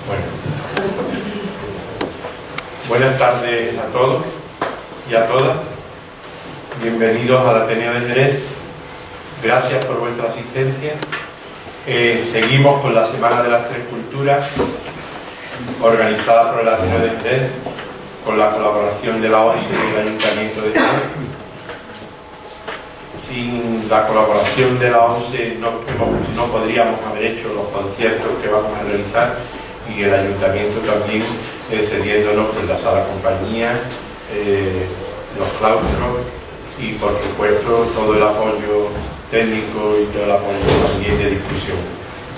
Bueno, buenas tardes a todos y a todas. Bienvenidos al Ateneo de Jerez. Gracias por vuestra asistencia. Seguimos con la Semana de las Tres Culturas, organizada por el Ateneo de Jerez, con la colaboración de la ONCE y del Ayuntamiento de Jerez. Sin la colaboración de la ONCE no podríamos haber hecho los conciertos que vamos a realizar, y el Ayuntamiento también cediéndonos en la sala compañía, los claustros y por supuesto todo el apoyo técnico y todo el apoyo también de difusión.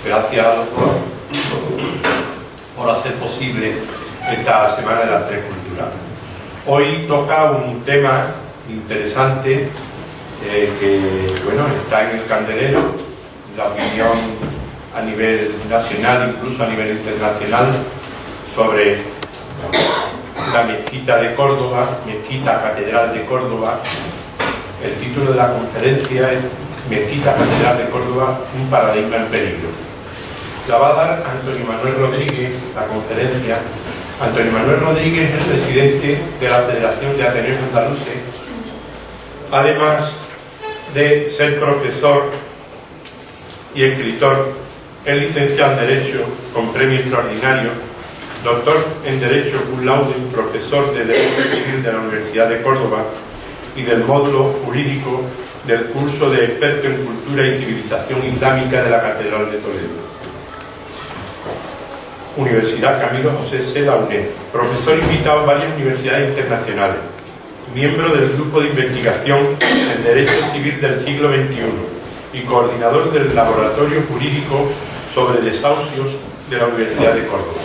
Gracias a los dos por hacer posible esta Semana de las Tres Culturas. Hoy toca un tema interesante que bueno, está en el candelero, la opinión a nivel nacional, incluso a nivel internacional, sobre la mezquita de Córdoba, mezquita Catedral de Córdoba. El título de la conferencia es Mezquita Catedral de Córdoba, un paradigma en peligro. La va a dar Antonio Manuel Rodríguez, la conferencia. Antonio Manuel Rodríguez es el presidente de la Federación de Ateneos Andaluces, además de ser profesor y escritor. Es licenciado en Derecho con premio extraordinario, doctor en Derecho cum laude, profesor de Derecho Civil de la Universidad de Córdoba y del módulo jurídico del curso de experto en Cultura y Civilización Islámica de la Catedral de Toledo. Universidad Camilo José C. la UNED, profesor invitado en varias universidades internacionales, miembro del Grupo de Investigación en Derecho Civil del siglo XXI y coordinador del Laboratorio Jurídico sobre Desahucios de la Universidad de Córdoba.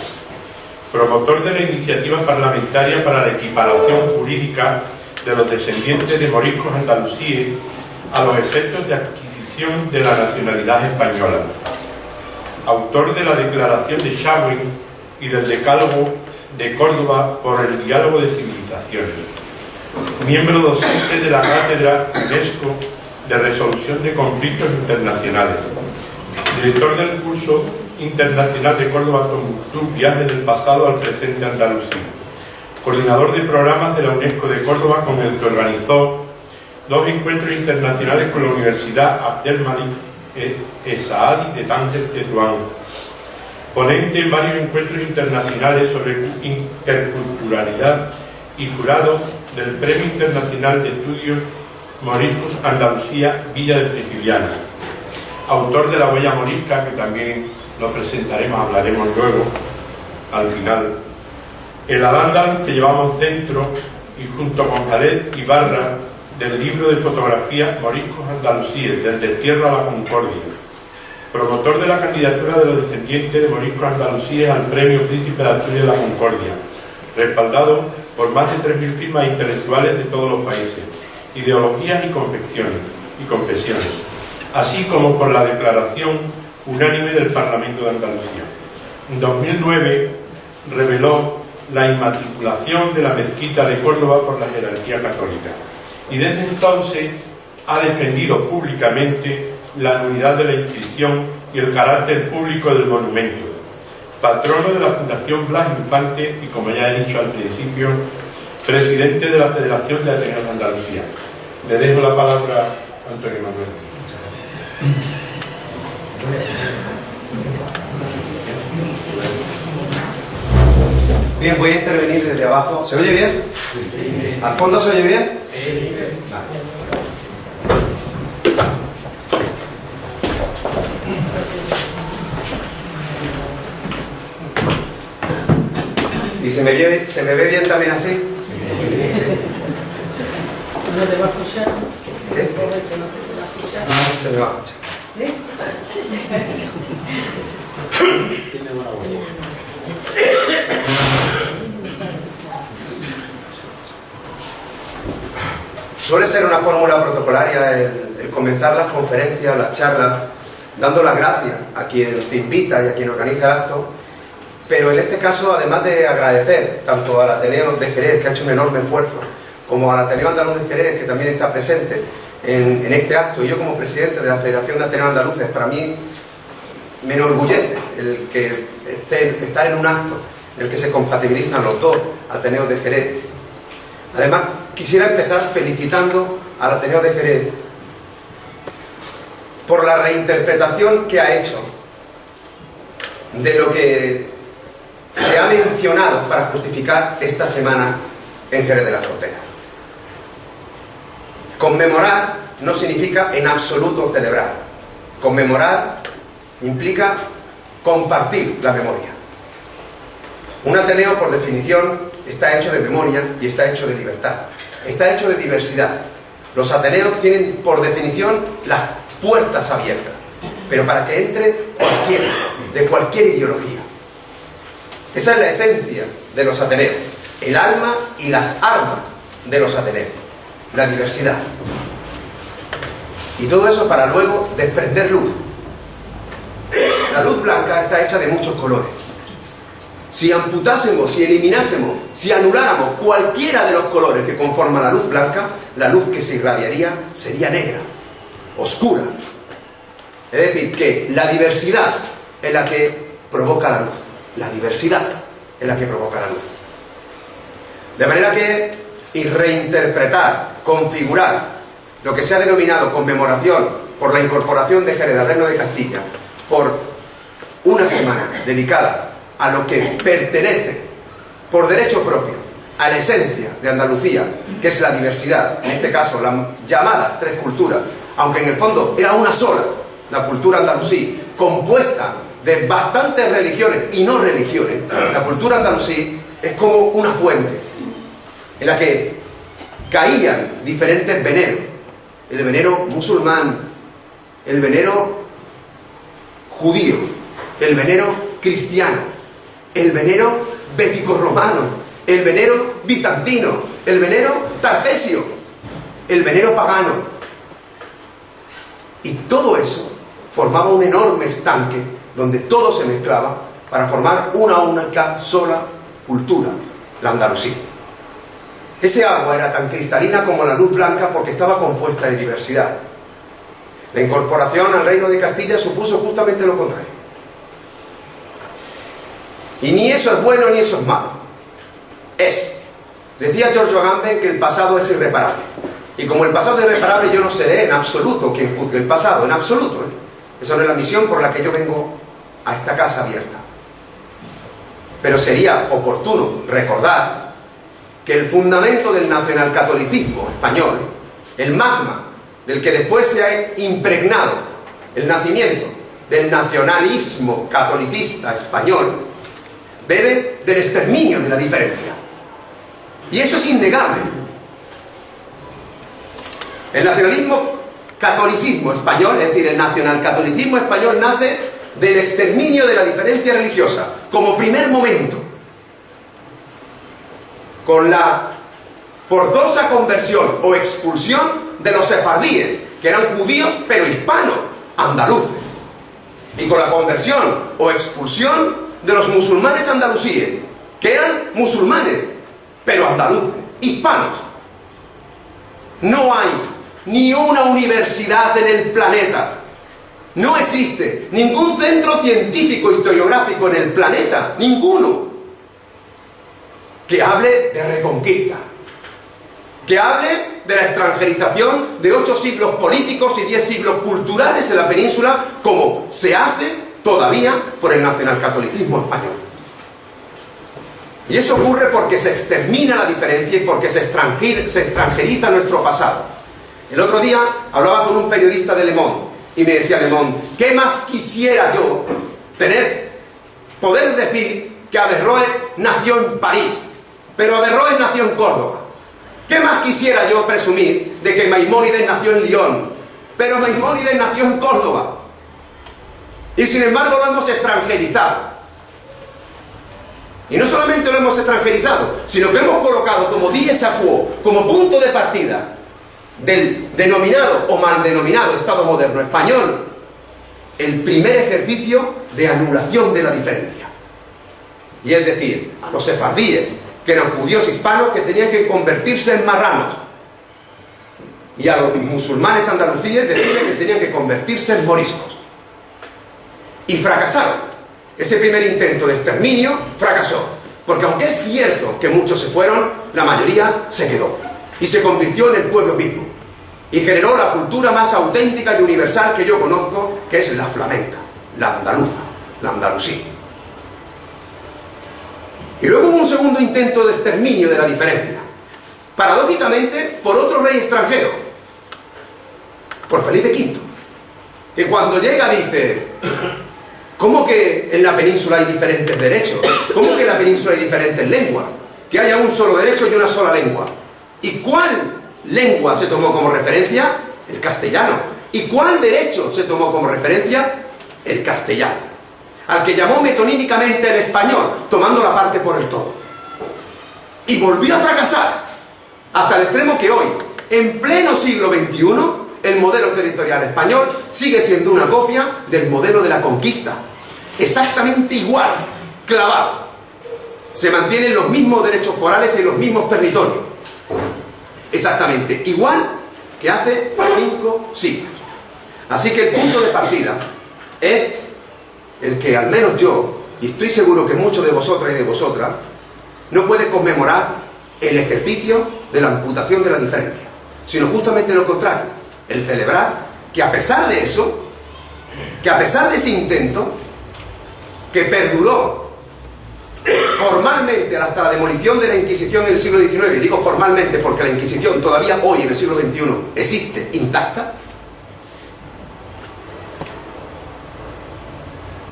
Promotor de la iniciativa parlamentaria para la equiparación jurídica de los descendientes de moriscos andalusíes a los efectos de adquisición de la nacionalidad española. Autor de la Declaración de Shawin y del Decálogo de Córdoba por el Diálogo de Civilizaciones. Miembro docente de la Cátedra UNESCO de Resolución de Conflictos Internacionales. Director del curso internacional de Córdoba-Tombuctú, Viajes del pasado al presente Andalucía. Coordinador de programas de la UNESCO de Córdoba, con el que organizó 2 encuentros internacionales con la Universidad Abdelmalik Saadi de Tánger, Tetuán. Ponente en varios encuentros internacionales sobre interculturalidad y jurado del Premio Internacional de Estudios Moriscos Andalucía, Villa de Frigiliana. Autor de La Huella Morisca, que también lo presentaremos, hablaremos luego, al final. El Al-Ándalus que llevamos dentro, y junto con Khaled Ibarra, del libro de fotografía Moriscos Andalusíes, del destierro a la concordia. Promotor de la candidatura de los descendientes de moriscos andalusíes al Premio Príncipe de Asturias de la Concordia, respaldado por más de 3.000 firmas intelectuales de todos los países, ideologías y confesiones, así como por la declaración unánime del Parlamento de Andalucía. En 2009 reveló la inmatriculación de la mezquita de Córdoba por la jerarquía católica, y desde entonces ha defendido públicamente la nulidad de la inscripción y el carácter público del monumento. Patrono de la Fundación Blas Infante y, como ya he dicho al principio, presidente de la Federación de Ateneos de Andalucía. Le dejo la palabra a Antonio Manuel. Bien, voy a intervenir desde abajo. ¿Se oye bien? ¿Al fondo se oye bien? Vale. ¿Y se me ve bien también así? Sí. ¿No te va a escuchar? ¿Qué? ¿No te va a escuchar? No, se me va a escuchar. ¿Sí? Suele ser una fórmula protocolaria el comenzar las conferencias, las charlas, dando las gracias a quien te invita y a quien organiza el acto, pero en este caso, además de agradecer tanto al Ateneo de Jerez, que ha hecho un enorme esfuerzo, como al Ateneo Andaluz de Jerez, que también está presente en este acto, y yo como presidente de la Federación de Ateneos Andaluces, para mí me enorgullece el que estar en un acto en el que se compatibilizan los dos Ateneos de Jerez. Además, quisiera empezar felicitando al Ateneo de Jerez por la reinterpretación que ha hecho de lo que se ha mencionado para justificar esta semana en Jerez de la Frontera. Conmemorar no significa en absoluto celebrar. Conmemorar implica compartir la memoria. Un Ateneo, por definición, está hecho de memoria y está hecho de libertad. Está hecho de diversidad. Los Ateneos tienen, por definición, las puertas abiertas, pero para que entre cualquiera, de cualquier ideología. Esa es la esencia de los Ateneos, el alma y las armas de los Ateneos, la diversidad. Y todo eso para luego desprender luz. La luz blanca está hecha de muchos colores. Si amputásemos, si eliminásemos, si anuláramos cualquiera de los colores que conforman la luz blanca, la luz que se irradiaría sería negra, oscura. Es decir, que la diversidad es la que provoca la luz. La diversidad es la que provoca la luz. De manera que, y reinterpretar, configurar lo que se ha denominado conmemoración por la incorporación de Jerez al Reino de Castilla, por una semana dedicada a lo que pertenece por derecho propio a la esencia de Andalucía, que es la diversidad, en este caso las llamadas tres culturas, aunque en el fondo era una sola, la cultura andalusí, compuesta de bastantes religiones y no religiones. La cultura andalusí es como una fuente en la que caían diferentes veneros: el venero musulmán, el venero judío, el venero cristiano, el venero bético-romano, el venero bizantino, el venero tartesio, el venero pagano. Y todo eso formaba un enorme estanque donde todo se mezclaba para formar una única sola cultura, la andalusí. Ese agua era tan cristalina como la luz blanca porque estaba compuesta de diversidad. La incorporación al Reino de Castilla supuso justamente lo contrario. Y ni eso es bueno ni eso es malo. Es. Decía Giorgio Agamben que el pasado es irreparable. Y como el pasado es irreparable, yo no seré en absoluto quien juzgue el pasado, en absoluto. Esa no es la misión por la que yo vengo a esta casa abierta. Pero sería oportuno recordar que el fundamento del nacionalcatolicismo español, el magma del que después se ha impregnado el nacimiento del nacionalismo catolicista español, bebe del exterminio de la diferencia. Y eso es innegable. El catolicismo español, es decir, el nacionalcatolicismo español, nace del exterminio de la diferencia religiosa, como primer momento, con la forzosa conversión o expulsión de los sefardíes, que eran judíos pero hispanos, andaluces, y con la conversión o expulsión de los musulmanes andalusíes, que eran musulmanes pero andaluces, hispanos. No hay ni una universidad en el planeta, no existe ningún centro científico historiográfico en el planeta, ninguno, que hable de reconquista, que hable de la extranjerización de 8 siglos políticos y 10 siglos culturales en la península, como se hace todavía por el nacionalcatolicismo español. Y eso ocurre porque se extermina la diferencia y porque se extranjeriza nuestro pasado. El otro día hablaba con un periodista de Le Monde y me decía Le Monde: ¿qué más quisiera yo poder decir que Averroes nació en París, pero Averroes nació en Córdoba? ¿Qué más quisiera yo presumir de que Maimónides nació en Lyon, pero Maimónides nació en Córdoba? Y sin embargo lo hemos extranjerizado. Y no solamente lo hemos extranjerizado, sino que hemos colocado como dies a quo, como punto de partida del denominado o mal denominado Estado moderno español, el primer ejercicio de anulación de la diferencia. Y es decir, a los sefardíes, que eran judíos hispanos que tenían que convertirse en marranos, y a los musulmanes andalusíes decían que tenían que convertirse en moriscos. Y fracasaron. ese primer intento de exterminio fracasó. Porque aunque es cierto que muchos se fueron, la mayoría se quedó. Y se convirtió en el pueblo mismo. Y generó la cultura más auténtica y universal que yo conozco, que es la flamenca, la andaluza, la andalusí. Y luego hubo un segundo intento de exterminio de la diferencia. Paradójicamente, por otro rey extranjero, por Felipe V, que cuando llega dice: ¿cómo que en la península hay diferentes derechos? ¿Cómo que en la península hay diferentes lenguas? Que haya un solo derecho y una sola lengua. ¿Y cuál lengua se tomó como referencia? El castellano. ¿Y cuál derecho se tomó como referencia? El castellano. Al que llamó metonímicamente el español, tomando la parte por el todo. Y volvió a fracasar, hasta el extremo que hoy, en pleno siglo XXI, el modelo territorial español sigue siendo una copia del modelo de la conquista. Exactamente igual, clavado. Se mantienen los mismos derechos forales en los mismos territorios. Exactamente igual que hace 5 siglos. Así que el punto de partida es el que al menos yo, y estoy seguro que muchos de vosotras y de vosotras, no puede conmemorar el ejercicio de la amputación de la diferencia, sino justamente lo contrario, el celebrar que a pesar de eso, que a pesar de ese intento, que perduró formalmente hasta la demolición de la Inquisición en el siglo XIX, y digo formalmente porque la Inquisición todavía hoy en el siglo XXI existe intacta,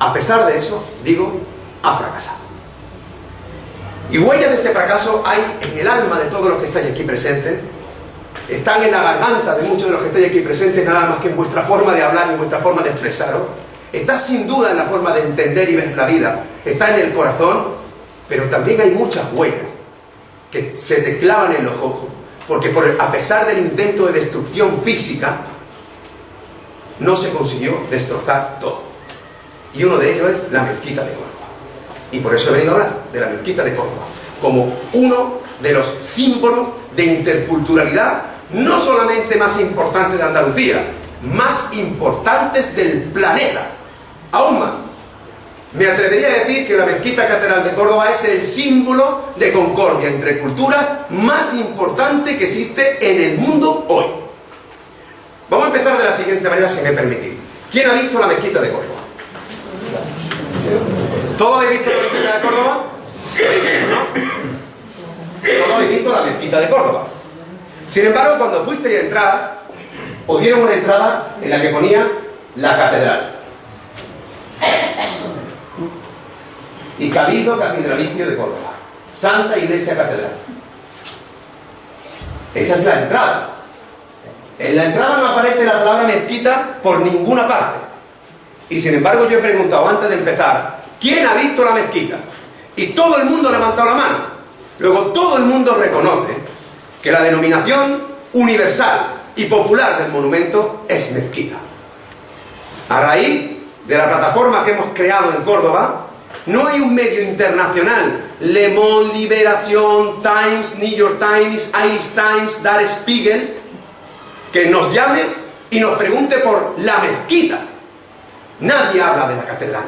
a pesar de eso, digo, ha fracasado. Y huellas de ese fracaso hay en el alma de todos los que estáis aquí presentes, están en la garganta de muchos de los que estáis aquí presentes, nada más que en vuestra forma de hablar y en vuestra forma de expresaros, está sin duda en la forma de entender y ver la vida, está en el corazón, pero también hay muchas huellas que se te clavan en los ojos, porque a pesar del intento de destrucción física, no se consiguió destrozar todo. Y uno de ellos es la mezquita de Córdoba. Y por eso he venido a hablar de la mezquita de Córdoba, como uno de los símbolos de interculturalidad, no solamente más importantes de Andalucía, más importantes del planeta. Aún más, me atrevería a decir que la mezquita catedral de Córdoba es el símbolo de concordia entre culturas más importante que existe en el mundo hoy. Vamos a empezar de la siguiente manera, si me permitís. ¿Quién ha visto la mezquita de Córdoba? ¿Todos habéis visto la mezquita de Córdoba? ¿No? Todos habéis visto la mezquita de Córdoba. Sin embargo, cuando fuisteis a entrar, os dieron una entrada en la que ponía la catedral. Y Cabildo Catedralicio de Córdoba. Santa Iglesia Catedral. Esa es la entrada. En la entrada no aparece la palabra mezquita por ninguna parte. Y sin embargo yo he preguntado antes de empezar, ¿quién ha visto la mezquita? Y todo el mundo ha levantado la mano. Luego todo el mundo reconoce que la denominación universal y popular del monumento es mezquita. A raíz de la plataforma que hemos creado en Córdoba, no hay un medio internacional, Le Monde, Liberación, Times, New York Times, Irish Times, Der Spiegel, que nos llame y nos pregunte por la mezquita. Nadie habla de la catedral.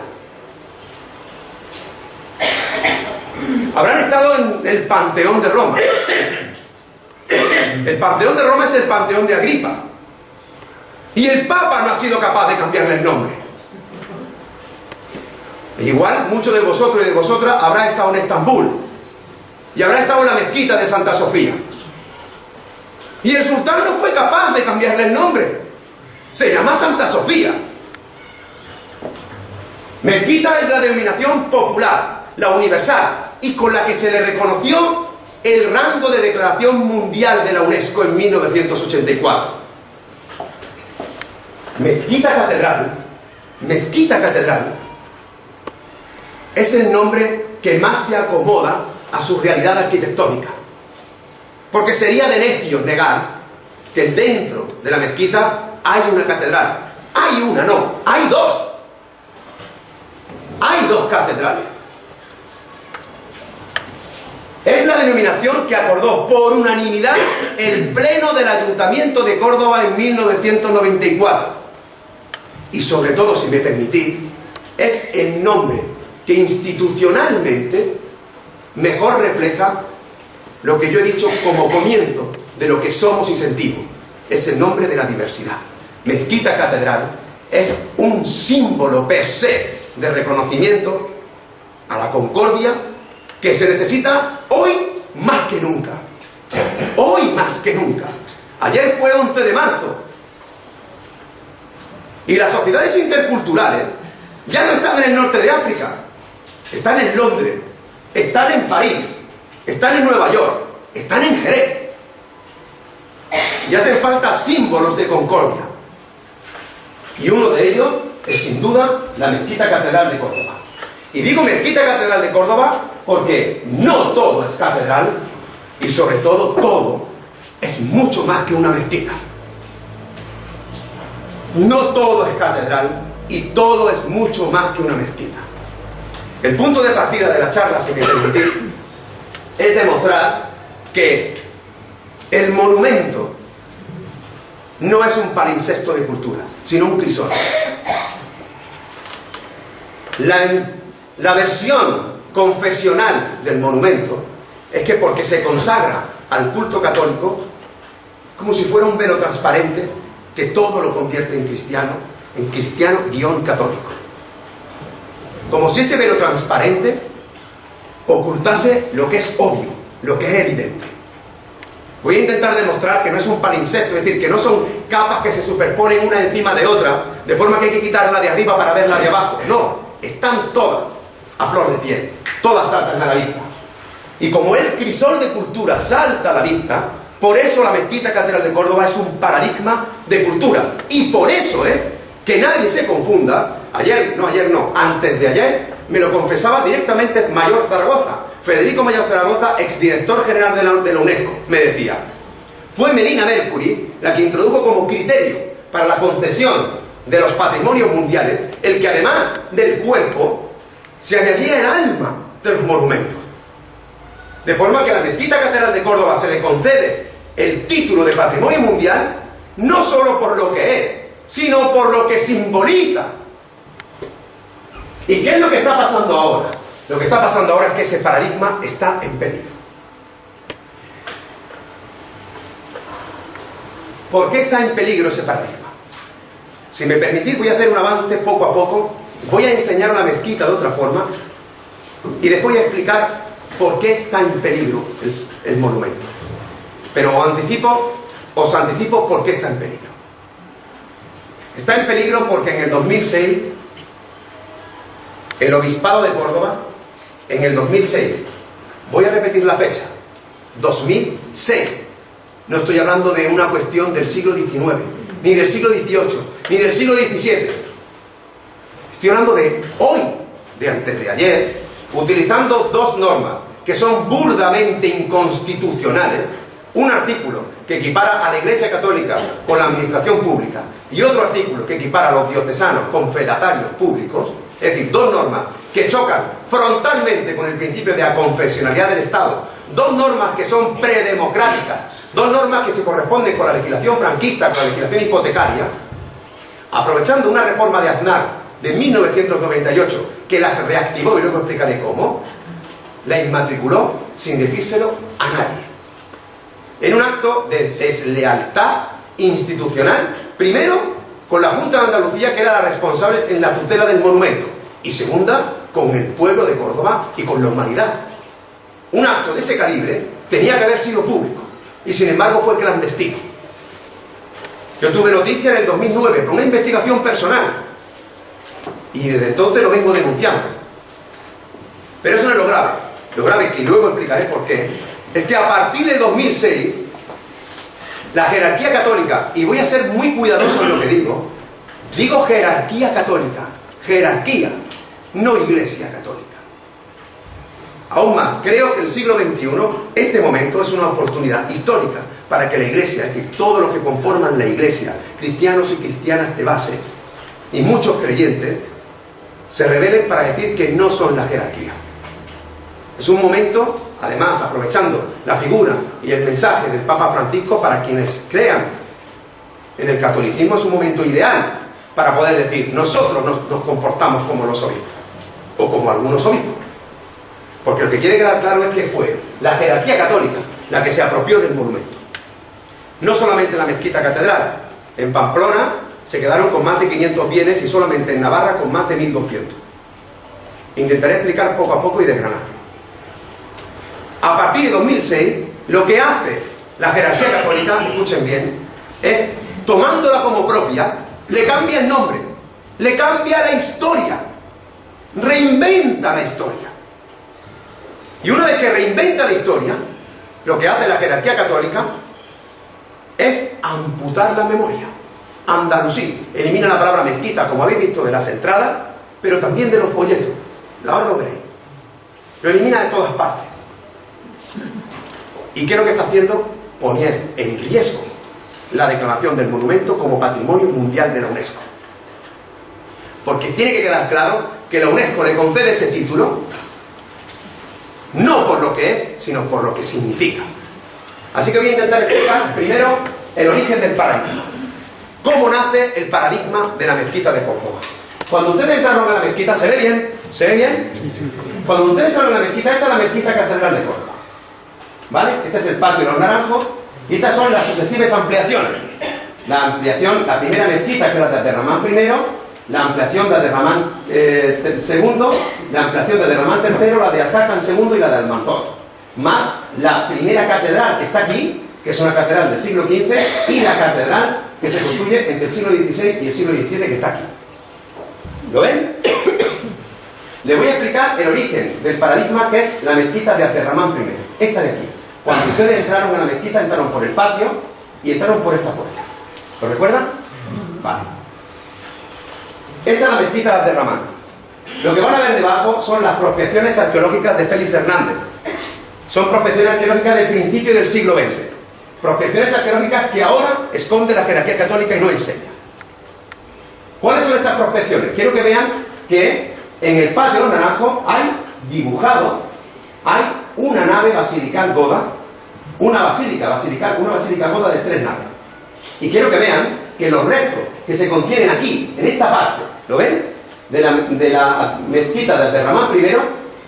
Habrán estado en el Panteón de Roma. El Panteón de Roma es el Panteón de Agripa. Y el Papa no ha sido capaz de cambiarle el nombre. Igual, muchos de vosotros y de vosotras habrán estado en Estambul. Y habrán estado en la mezquita de Santa Sofía. Y el sultán no fue capaz de cambiarle el nombre. Se llama Santa Sofía. Mezquita es la denominación popular, la universal, y con la que se le reconoció el rango de declaración mundial de la UNESCO en 1984. Mezquita Catedral, es el nombre que más se acomoda a su realidad arquitectónica. Porque sería de necios negar que dentro de la mezquita hay una catedral. Hay una, no, hay dos. Hay dos catedrales. Es la denominación que acordó por unanimidad el Pleno del Ayuntamiento de Córdoba en 1994. Y sobre todo, si me permitís, es el nombre que institucionalmente mejor refleja lo que yo he dicho como comienzo de lo que somos y sentimos. Es el nombre de la diversidad. Mezquita Catedral es un símbolo per se de reconocimiento a la concordia que se necesita hoy más que nunca. Hoy más que nunca. Ayer fue 11 de marzo. Y las sociedades interculturales ya no están en el norte de África. Están en Londres, están en París, están en Nueva York, están en Jerez. Y hacen falta símbolos de concordia. Y uno de ellos es sin duda la Mezquita Catedral de Córdoba. Y digo Mezquita Catedral de Córdoba porque no todo es catedral y sobre todo es mucho más que una mezquita. No todo es catedral y todo es mucho más que una mezquita. El punto de partida de la charla, si me permitís, es demostrar que el monumento no es un palimpsesto de culturas, sino un crisol. La versión confesional del monumento es que porque se consagra al culto católico, como si fuera un velo transparente que todo lo convierte en cristiano-católico. Como si ese velo transparente ocultase lo que es obvio, lo que es evidente. Voy a intentar demostrar que no es un palimpsesto, es decir, que no son capas que se superponen una encima de otra, de forma que hay que quitarla de arriba para verla de abajo. No, están todas a flor de piel, todas saltan a la vista. Y como el crisol de cultura salta a la vista, por eso la Mezquita Catedral de Córdoba es un paradigma de culturas. Y por eso, que nadie se confunda, antes de ayer, me lo confesaba directamente Mayor Zaragoza. Federico Mayor Zaragoza, exdirector general de la UNESCO, me decía: fue Melina Mercury la que introdujo como criterio para la concesión de los patrimonios mundiales el que además del cuerpo se añadiera el alma de los monumentos. De forma que a la Mezquita Catedral de Córdoba se le concede el título de Patrimonio Mundial no solo por lo que es, sino por lo que simboliza. ¿Y qué es lo que está pasando ahora? Lo que está pasando ahora es que ese paradigma está en peligro. ¿Por qué está en peligro ese paradigma? Si me permitís, voy a hacer un avance poco a poco, voy a enseñar la mezquita de otra forma y después voy a explicar por qué está en peligro el monumento. Pero os anticipo por qué está en peligro. Está en peligro porque en el 2006 el Obispado de Córdoba, en el 2006, voy a repetir la fecha, 2006, no estoy hablando de una cuestión del siglo XIX, ni del siglo XVIII, ni del siglo XVII, estoy hablando de hoy, de antes de ayer, utilizando dos normas que son burdamente inconstitucionales, un artículo que equipara a la Iglesia Católica con la administración pública y otro artículo que equipara a los diocesanos con fedatarios públicos. Es decir, dos normas que chocan frontalmente con el principio de aconfesionalidad del Estado, dos normas que son predemocráticas, dos normas que se corresponden con la legislación franquista, con la legislación hipotecaria, aprovechando una reforma de Aznar de 1998 que las reactivó y luego explicaré cómo, la inmatriculó sin decírselo a nadie. En un acto de deslealtad institucional, primero con la Junta de Andalucía, que era la responsable en la tutela del monumento, y segunda, con el pueblo de Córdoba y con la humanidad. Un acto de ese calibre tenía que haber sido público, y sin embargo fue clandestino. Yo tuve noticia en el 2009 por una investigación personal, y desde entonces lo vengo denunciando. Pero eso no es lo grave. Lo grave, que luego explicaré por qué, es que a partir de 2006, la jerarquía católica, y voy a ser muy cuidadoso en lo que digo jerarquía católica, jerarquía, no Iglesia Católica. Aún más, creo que el siglo XXI, este momento, es una oportunidad histórica para que la Iglesia, es decir, todos los que conforman la Iglesia, cristianos y cristianas de base, y muchos creyentes, se rebelen para decir que no son la jerarquía. Es un momento, además, aprovechando la figura y el mensaje del Papa Francisco, para quienes crean en el catolicismo, es un momento ideal para poder decir: nosotros nos comportamos como los obispos. o como algunos obispos. Porque lo que quiere quedar claro es que fue la jerarquía católica la que se apropió del monumento. No solamente la mezquita catedral. En Pamplona se quedaron con más de 500 bienes y solamente en Navarra con más de 1200. Intentaré explicar poco a poco y desgranar. A partir de 2006, lo que hace la jerarquía católica, escuchen bien, es, tomándola como propia, le cambia el nombre, le cambia la historia, reinventa la historia. Y una vez que reinventa la historia, lo que hace la jerarquía católica es amputar la memoria. Andalusí elimina la palabra mezquita, como habéis visto, de las entradas, pero también de los folletos. Ahora lo veréis. Lo elimina de todas partes. ¿Y qué es lo que está haciendo? Poner en riesgo la declaración del monumento como Patrimonio Mundial de la UNESCO. Porque tiene que quedar claro que la UNESCO le concede ese título no por lo que es, sino por lo que significa. Así que voy a intentar explicar primero el origen del paradigma. ¿Cómo nace el paradigma de la mezquita de Córdoba? Cuando ustedes entraron a la mezquita, ¿se ve bien? ¿Se ve bien? Cuando ustedes entraron a la mezquita, esta es la mezquita catedral de Córdoba. ¿Vale? Este es el patio de los naranjos y estas son las sucesivas ampliaciones. La ampliación, la primera mezquita, que era de Abderramán I, la ampliación de Abderramán II, la ampliación de Abderramán III, la de Alhakan II y la de Almanzor. Más la primera catedral que está aquí, que es una catedral del siglo XV, y la catedral que se construye entre el siglo XVI y el siglo XVII, que está aquí. ¿Lo ven? Le voy a explicar el origen del paradigma, que es la mezquita de Abderramán I, esta de aquí. Cuando ustedes entraron a la mezquita, entraron por el patio y entraron por esta puerta. ¿Lo recuerdan? Vale. Esta es la mezquita de Abderramán. Lo que van a ver debajo son las prospecciones arqueológicas de Félix Hernández. Son prospecciones arqueológicas del principio del siglo XX. Prospecciones arqueológicas que ahora esconde la jerarquía católica y no enseña. ¿Cuáles son estas prospecciones? Quiero que vean que en el patio de los naranjos hay dibujado, hay una nave basilical goda, una basílica goda de 3 naves. Y quiero que vean que los restos que se contienen aquí, en esta parte, ¿lo ven? De la mezquita de Abderramán I,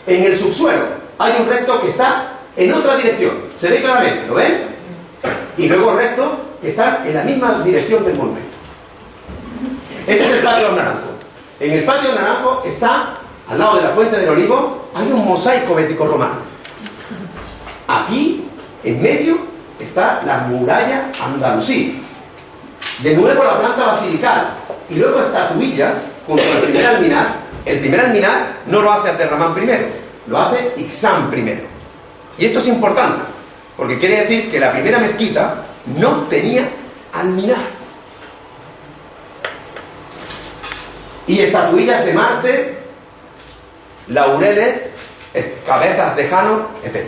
en el subsuelo hay un resto que está en otra dirección. Se ve claramente, ¿lo ven? Y luego restos que están en la misma dirección del monumento. Este es el patio de los naranjos. En el patio de los naranjos está, al lado de la fuente del olivo, hay un mosaico bético-romano. Aquí, en medio, está la muralla andalusí. De nuevo la planta basilical. Y luego estatuilla junto al primer alminar. El primer alminar no lo hace Abderramán I, lo hace Ixán I. Y esto es importante, porque quiere decir que la primera mezquita no tenía alminar. Y estatuillas de Marte, laureles, cabezas de Jano, etc.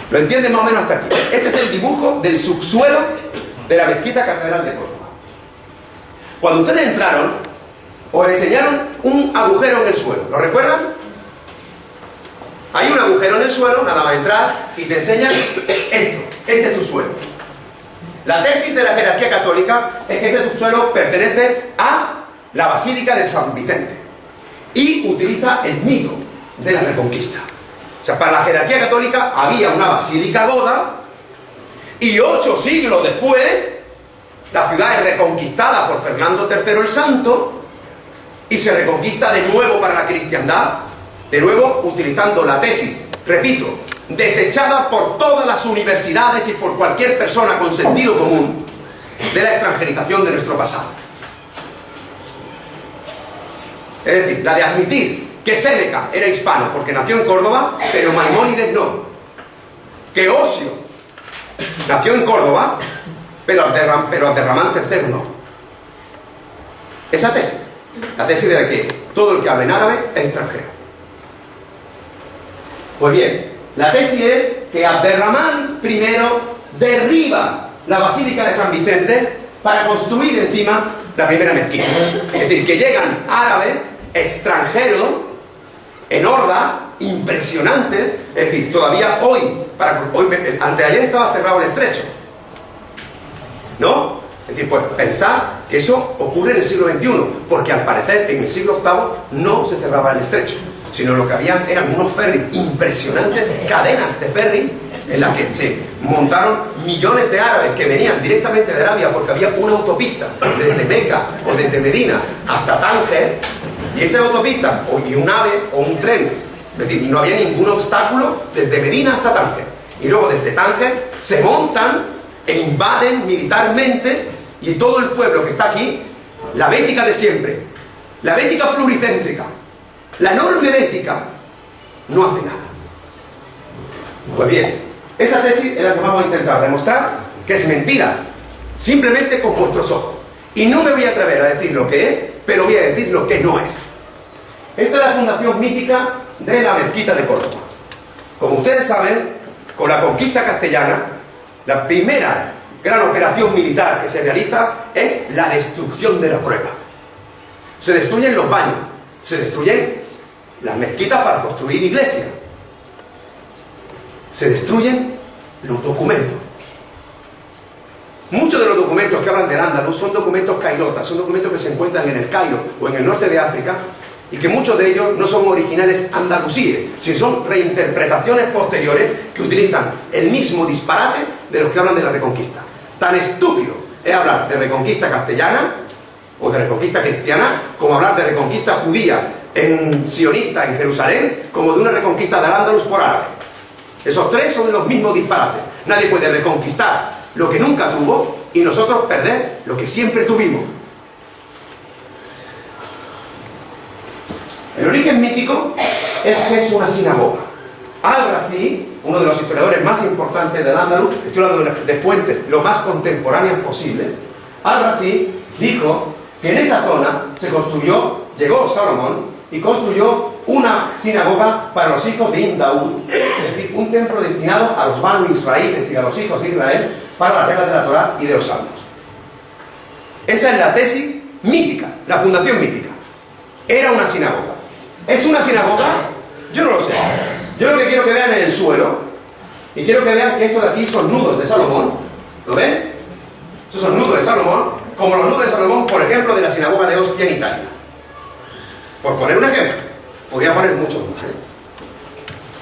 ¿Lo entienden más o menos hasta aquí? Este es el dibujo del subsuelo de la mezquita catedral de Córdoba. Cuando ustedes entraron, os enseñaron un agujero en el suelo. ¿Lo recuerdan? Hay un agujero en el suelo, nada más entrar, y te enseñan esto. Este es tu suelo. La tesis de la jerarquía católica es que ese subsuelo pertenece a la Basílica de San Vicente y utiliza el mito de la Reconquista. O sea, para la jerarquía católica había una basílica goda y 8 siglos después la ciudad es reconquistada por Fernando III el Santo y se reconquista de nuevo para la cristiandad, de nuevo utilizando la tesis, repito, desechada por todas las universidades y por cualquier persona con sentido común, de la extranjerización de nuestro pasado. Es decir, la de admitir que Séneca era hispano porque nació en Córdoba, pero Maimónides no. Que Osio nació en Córdoba, pero Abderramán III no. Esa tesis, la tesis de la que todo el que hable en árabe es extranjero. Pues bien, la tesis es que Abderramán I derriba la Basílica de San Vicente para construir encima la primera mezquita. Es decir, que llegan árabes extranjeros en hordas impresionantes. Es decir, todavía hoy anteayer estaba cerrado el estrecho, ¿no? Es decir, pues pensar que eso ocurre en el siglo XXI, porque al parecer en el siglo VIII no se cerraba el estrecho, sino lo que habían eran unos ferries impresionantes, cadenas de ferries, en las que se montaron millones de árabes que venían directamente de Arabia, porque había una autopista desde Meca o desde Medina hasta Tánger, y esa autopista, y un ave o un tren, es decir, no había ningún obstáculo desde Medina hasta Tánger. Y luego desde Tánger se montan e invaden militarmente, y todo el pueblo que está aquí, la Bética de siempre, la Bética pluricéntrica, la enorme Bética, no hace nada. Pues bien, esa tesis es la que vamos a intentar demostrar que es mentira, simplemente con vuestros ojos. Y no me voy a atrever a decir lo que es, pero voy a decir lo que no es. Esta es la fundación mítica de la mezquita de Córdoba. Como ustedes saben, con la conquista castellana, la primera gran operación militar que se realiza es la destrucción de la prueba. Se destruyen los baños, se destruyen las mezquitas para construir iglesias, se destruyen los documentos. Muchos de los documentos que hablan del Andalus son documentos cairotas, son documentos que se encuentran en el Cairo o en el norte de África, y que muchos de ellos no son originales andalusíes, sino son reinterpretaciones posteriores que utilizan el mismo disparate de los que hablan de la Reconquista. Tan estúpido es hablar de Reconquista castellana o de Reconquista cristiana como hablar de Reconquista judía sionista en Jerusalén, como de una Reconquista del Andalus por árabe. Esos tres son los mismos disparates. Nadie puede reconquistar lo que nunca tuvo y nosotros perder lo que siempre tuvimos. El origen mítico es que es una sinagoga. Al-Razi, uno de los historiadores más importantes del Andalus, estoy hablando de fuentes lo más contemporáneas posible, Al-Razi dijo que en esa zona se construyó, llegó Salomón y construyó una sinagoga para los hijos de Indaud, es decir, un templo destinado a los Banu Israel, es decir, a los hijos de Israel, para las reglas de la Torá y de los Salmos. Esa es la tesis mítica, la fundación mítica. Era una sinagoga. ¿Es una sinagoga? Yo no lo sé. Yo lo que quiero que vean es el suelo, y quiero que vean que estos de aquí son nudos de Salomón. ¿Lo ven? Estos son nudos de Salomón, como los nudos de Salomón, por ejemplo, de la sinagoga de Ostia en Italia. Por poner un ejemplo. Podría poner muchos más,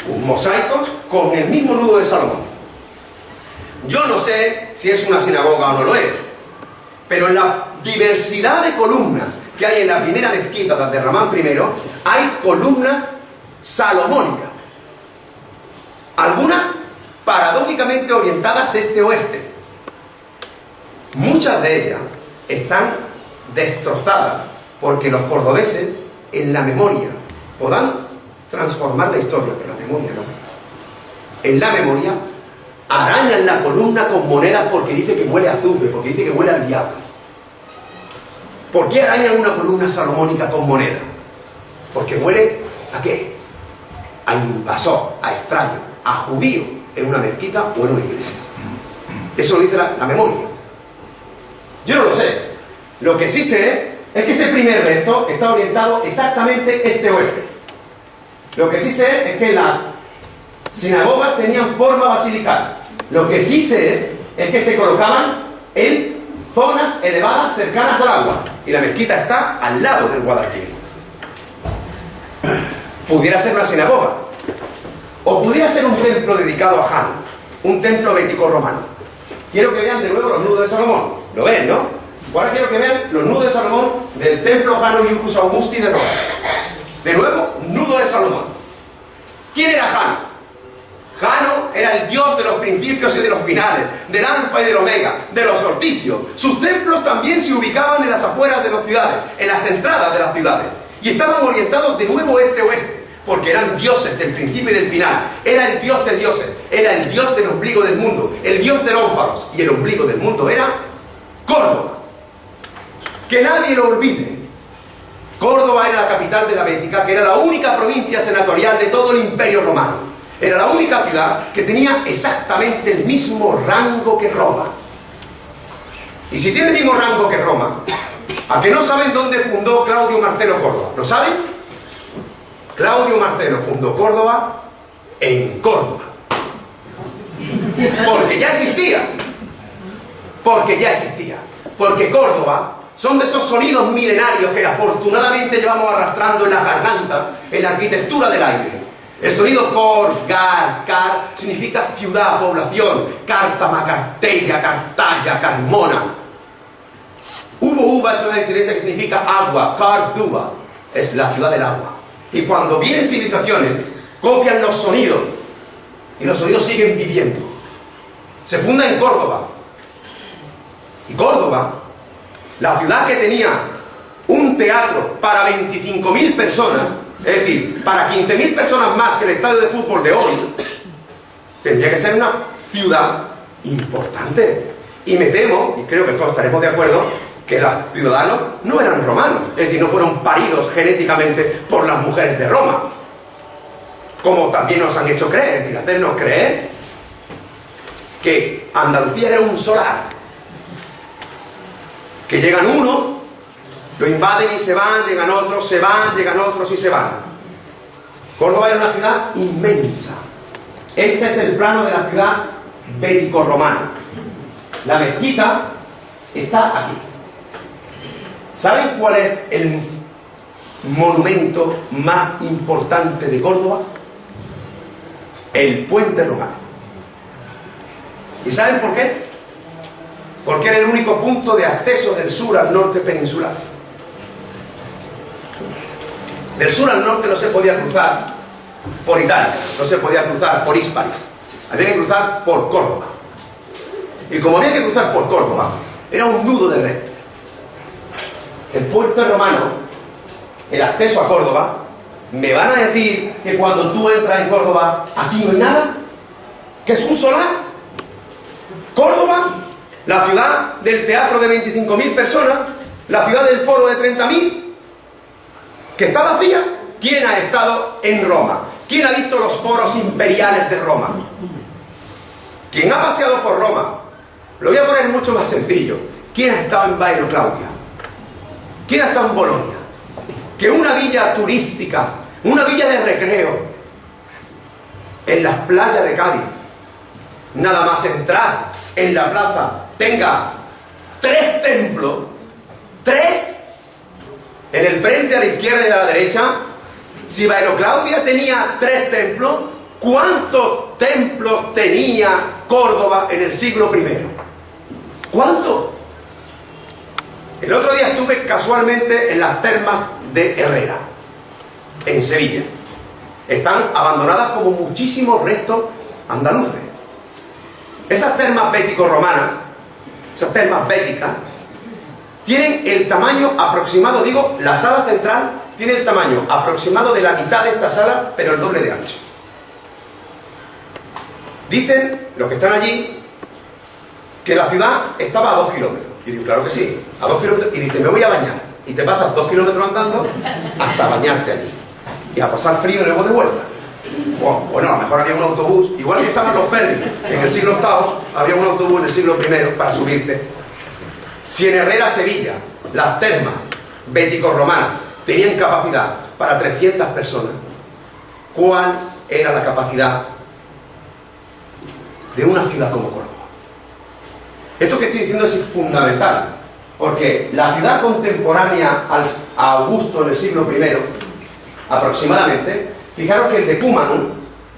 un mosaico con el mismo nudo de Salomón. Yo no sé si es una sinagoga o no lo es, pero en la diversidad de columnas que hay en la primera mezquita de Ramán I, hay columnas salomónicas, algunas paradójicamente orientadas este-oeste. Muchas de ellas están destrozadas porque los cordobeses, en la memoria, podrán transformar la historia, pero la memoria no. En la memoria arañan la columna con monedas porque dice que huele a azufre, porque dice que huele al diablo. ¿Por qué arañan una columna salomónica con moneda? Porque huele ¿a qué? A invasor, a extraño, a judío en una mezquita o en una iglesia. Eso lo dice la memoria. Yo no lo sé. Lo que sí sé es que ese primer resto está orientado exactamente este-oeste. Lo que sí sé es que las sinagogas tenían forma basilical. Lo que sí sé es que se colocaban en zonas elevadas cercanas al agua. Y la mezquita está al lado del Guadalquivir. Pudiera ser una sinagoga. O pudiera ser un templo dedicado a Jano. Un templo bético-romano. Quiero que vean de nuevo los nudos de Salomón. ¿Lo ven, no? Ahora quiero que vean los nudos de Salomón del templo Jano Iucus Augusti de Roma. De nuevo, nudo de Salomón. ¿Quién era Jano? Jano era el dios de los principios y de los finales, del alfa y del omega, de los solsticios. Sus templos también se ubicaban en las afueras de las ciudades, en las entradas de las ciudades. Y estaban orientados de nuevo este-oeste, porque eran dioses del principio y del final. Era el dios de dioses, era el dios del ombligo del mundo, el dios del ónfalos. Y el ombligo del mundo era Córdoba. Que nadie lo olvide. Córdoba era la capital de la Bética, que era la única provincia senatorial de todo el Imperio Romano. Era la única ciudad que tenía exactamente el mismo rango que Roma. Y si tiene el mismo rango que Roma, ¿a que no saben dónde fundó Claudio Marcelo Córdoba? ¿Lo saben? Claudio Marcelo fundó Córdoba en Córdoba. Porque ya existía. Porque ya existía. Porque Córdoba son de esos sonidos milenarios que afortunadamente llevamos arrastrando en la garganta, en la arquitectura del aire. El sonido cor, gar, car, significa ciudad, población. Cártama, Cartella, Cartaya, Carmona. Uva es una incidencia que significa agua. Cardúa es la ciudad del agua. Y cuando vienen civilizaciones, copian los sonidos. Y los sonidos siguen viviendo. Se funda en Córdoba. Y Córdoba, la ciudad que tenía un teatro para 25.000 personas, es decir, para 15.000 personas más que el estadio de fútbol de hoy, tendría que ser una ciudad importante. Y me temo, y creo que todos estaremos de acuerdo, que los ciudadanos no eran romanos, es decir, no fueron paridos genéticamente por las mujeres de Roma, como también nos han hecho creer, es decir, hacernos creer que Andalucía era un solar, que llegan unos, lo invaden y se van, llegan otros, se van, llegan otros y se van. Córdoba era una ciudad inmensa. Este es el plano de la ciudad bético-romana. La mezquita está aquí. ¿Saben cuál es el monumento más importante de Córdoba? El puente romano. ¿Y saben por qué? Porque era el único punto de acceso del sur al norte peninsular. Del sur al norte no se podía cruzar por Italia, no se podía cruzar por Hispalis, había que cruzar por Córdoba. Y como había que cruzar por Córdoba, era un nudo de red. El puente romano, el acceso a Córdoba, me van a decir que cuando tú entras en Córdoba, aquí no hay nada, que es un solar. Córdoba, la ciudad del teatro de 25.000 personas, la ciudad del foro de 30.000, que está vacía. ¿Quién ha estado en Roma? ¿Quién ha visto los foros imperiales de Roma? ¿Quién ha paseado por Roma? Lo voy a poner mucho más sencillo. ¿Quién ha estado en Bairro Claudia? ¿Quién ha estado en Bolonia? Que una villa turística, una villa de recreo, en las playas de Cádiz, nada más entrar en la plaza, tenga 3 templos, 3, en el frente, a la izquierda y a la derecha. Si Bairro Claudia tenía 3 templos, ¿cuántos templos tenía Córdoba en el siglo I? ¿Cuántos? El otro día estuve casualmente en las termas de Herrera, en Sevilla. Están abandonadas como muchísimos restos andaluces. Esas termas bético-romanas, esas termas béticas, tienen el tamaño aproximado, digo, la sala central tiene el tamaño aproximado de la mitad de esta sala, pero el doble de ancho. Dicen los que están allí que la ciudad estaba a 2 kilómetros. Y digo, claro que sí, a 2 kilómetros. Y dice, me voy a bañar. Y te pasas 2 kilómetros andando hasta bañarte allí. Y a pasar frío y luego de vuelta. Bueno, a lo mejor había un autobús, igual que estaban los ferries en el siglo VIII, había un autobús en el siglo I para subirte. Si en Herrera, Sevilla, las termas bético-romanas tenían capacidad para 300 personas, ¿cuál era la capacidad de una ciudad como Córdoba? Esto que estoy diciendo es fundamental, porque la ciudad contemporánea a Augusto en el siglo I, aproximadamente, fijaros que el decúmanum,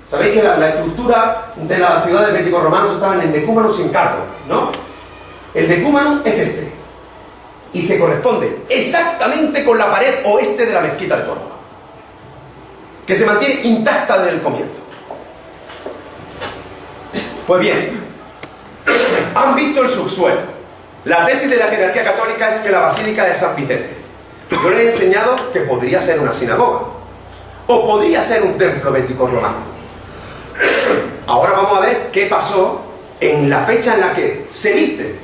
sabéis que la estructura de las ciudades bético-romanas estaban en decúmanum sin cargo, ¿no? El decúmanum es este, y se corresponde exactamente con la pared oeste de la mezquita de Córdoba, que se mantiene intacta desde el comienzo. Pues bien, han visto el subsuelo. La tesis de la jerarquía católica es que la Basílica de San Vicente, yo les he enseñado que podría ser una sinagoga, o podría ser un templo bético-romano. Ahora vamos a ver qué pasó en la fecha en la que se dice,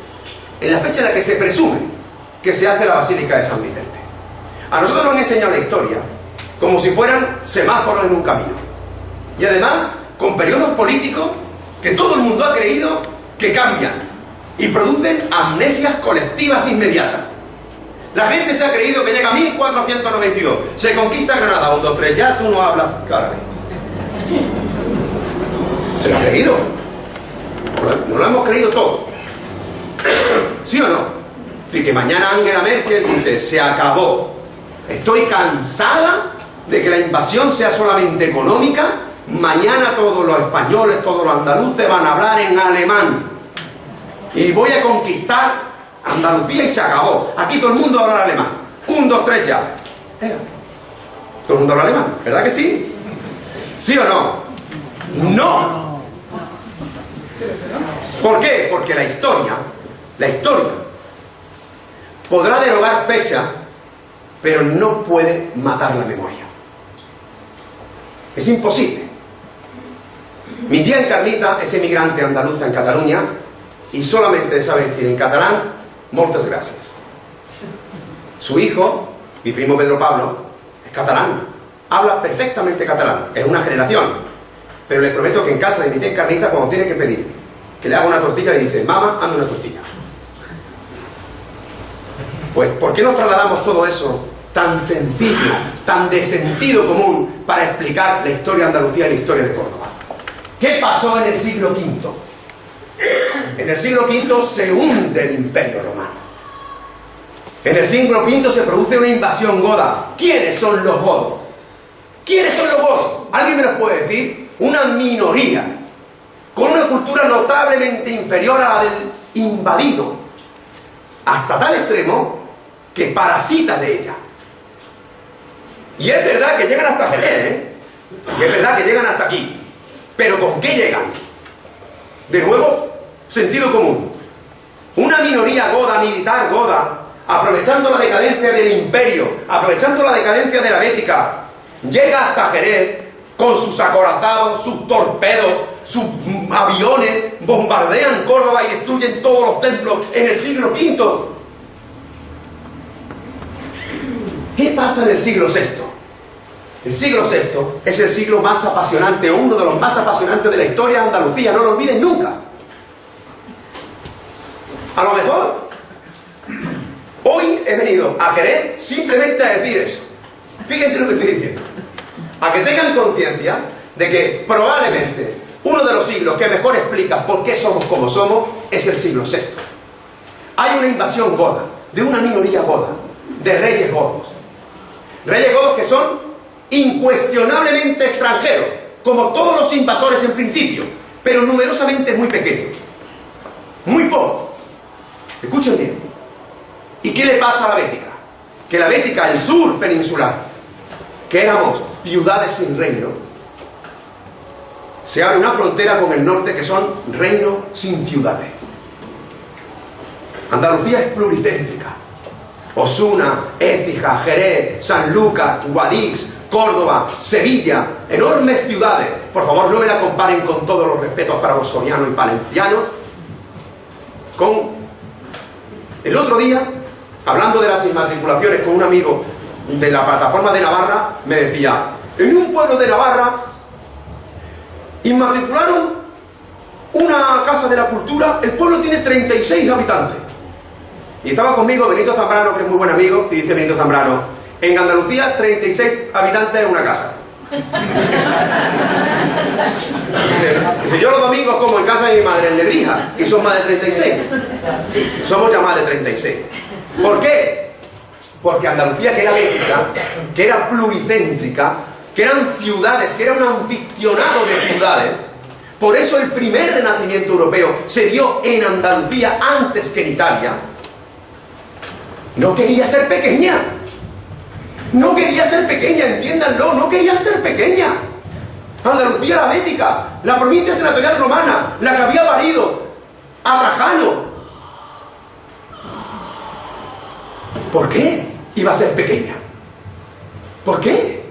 en la fecha en la que se presume que se hace la Basílica de San Vicente. A nosotros nos han enseñado la historia como si fueran semáforos en un camino. Y además, con periodos políticos que todo el mundo ha creído que cambian y producen amnesias colectivas inmediatas. La gente se ha creído que llega a 1492, se conquista Granada, 1, 2, 3, ya tú no hablas árabe. Se lo ha creído. No lo hemos creído todo. ¿Sí o no? decir, que mañana Angela Merkel dice, se acabó. Estoy cansada de que la invasión sea solamente económica. Mañana todos los españoles, todos los andaluces van a hablar en alemán. Y voy a conquistar Andalucía y se acabó. Aquí todo el mundo habla alemán. 1, 2, 3 ya. Todo el mundo habla alemán, ¿verdad que sí? ¿Sí o no? ¡No! ¿Por qué? Porque la historia podrá derogar fecha, pero no puede matar la memoria. Es imposible. Mi tía Encarnita es emigrante andaluza en Cataluña y solamente sabe decir en catalán moltes gracias. Su hijo, mi primo Pedro Pablo, es catalán, habla perfectamente catalán, es una generación, pero le prometo que en casa de mi tía Encarnita, cuando tiene que pedir que le haga una tortilla, le dice, mamá, hazme una tortilla. Pues, ¿por qué no trasladamos todo eso tan sencillo, tan de sentido común, para explicar la historia de Andalucía y la historia de Córdoba? ¿Qué pasó en el siglo V? En el siglo V se hunde el Imperio Romano. En el siglo V se produce una invasión goda. ¿Quiénes son los godos? ¿Quiénes son los godos? ¿Alguien me los puede decir? Una minoría, con una cultura notablemente inferior a la del invadido, hasta tal extremo que parasita de ella. Y es verdad que llegan hasta Jerez, y es verdad que llegan hasta aquí. ¿Pero con qué llegan? De nuevo, sentido común. Una minoría goda, militar goda, aprovechando la decadencia del imperio, aprovechando la decadencia de la Bética, llega hasta Jerez con sus acorazados, sus torpedos, sus aviones, bombardean Córdoba y destruyen todos los templos en el siglo V. ¿Qué pasa en el siglo VI? El siglo VI es el siglo más apasionante, o uno de los más apasionantes de la historia de Andalucía, no lo olviden nunca. A lo mejor hoy he venido a Jerez simplemente a decir eso. Fíjense lo que estoy diciendo. A que tengan conciencia de que probablemente uno de los siglos que mejor explica por qué somos como somos es el siglo VI. Hay una invasión goda, de una minoría goda, de reyes godos. Reyes godos que son incuestionablemente extranjeros, como todos los invasores en principio, pero numerosamente muy pequeños. Muy poco. Escuchen bien. ¿Y qué le pasa a la Bética? Que la Bética, el sur peninsular, que éramos ciudades sin reino, se abre una frontera con el norte que son reinos sin ciudades. Andalucía es pluricéntrica. Osuna, Écija, Jerez, Sanlúcar, Guadix, Córdoba, Sevilla, enormes ciudades. Por favor, no me la comparen, con todos los respetos para bosonianos y palencianos, con... El otro día, hablando de las inmatriculaciones con un amigo de la plataforma de Navarra, me decía, en un pueblo de Navarra inmatricularon una casa de la cultura, el pueblo tiene 36 habitantes. Y estaba conmigo Benito Zambrano, que es muy buen amigo, y dice Benito Zambrano, en Andalucía 36 habitantes en una casa. Dice, yo los domingos como en casa de mi madre en Lebrija, y son más de 36. Somos ya más de 36. ¿Por qué? Porque Andalucía, que era bética, que era pluricéntrica, que eran ciudades, que era un anfictionado de ciudades, por eso el primer renacimiento europeo se dio en Andalucía antes que en Italia. No quería ser pequeña. No quería ser pequeña, entiéndanlo, no querían ser pequeña. Andalucía era bética, la provincia senatorial romana, la que había parido a Trajano. ¿Por qué iba a ser pequeña? ¿Por qué?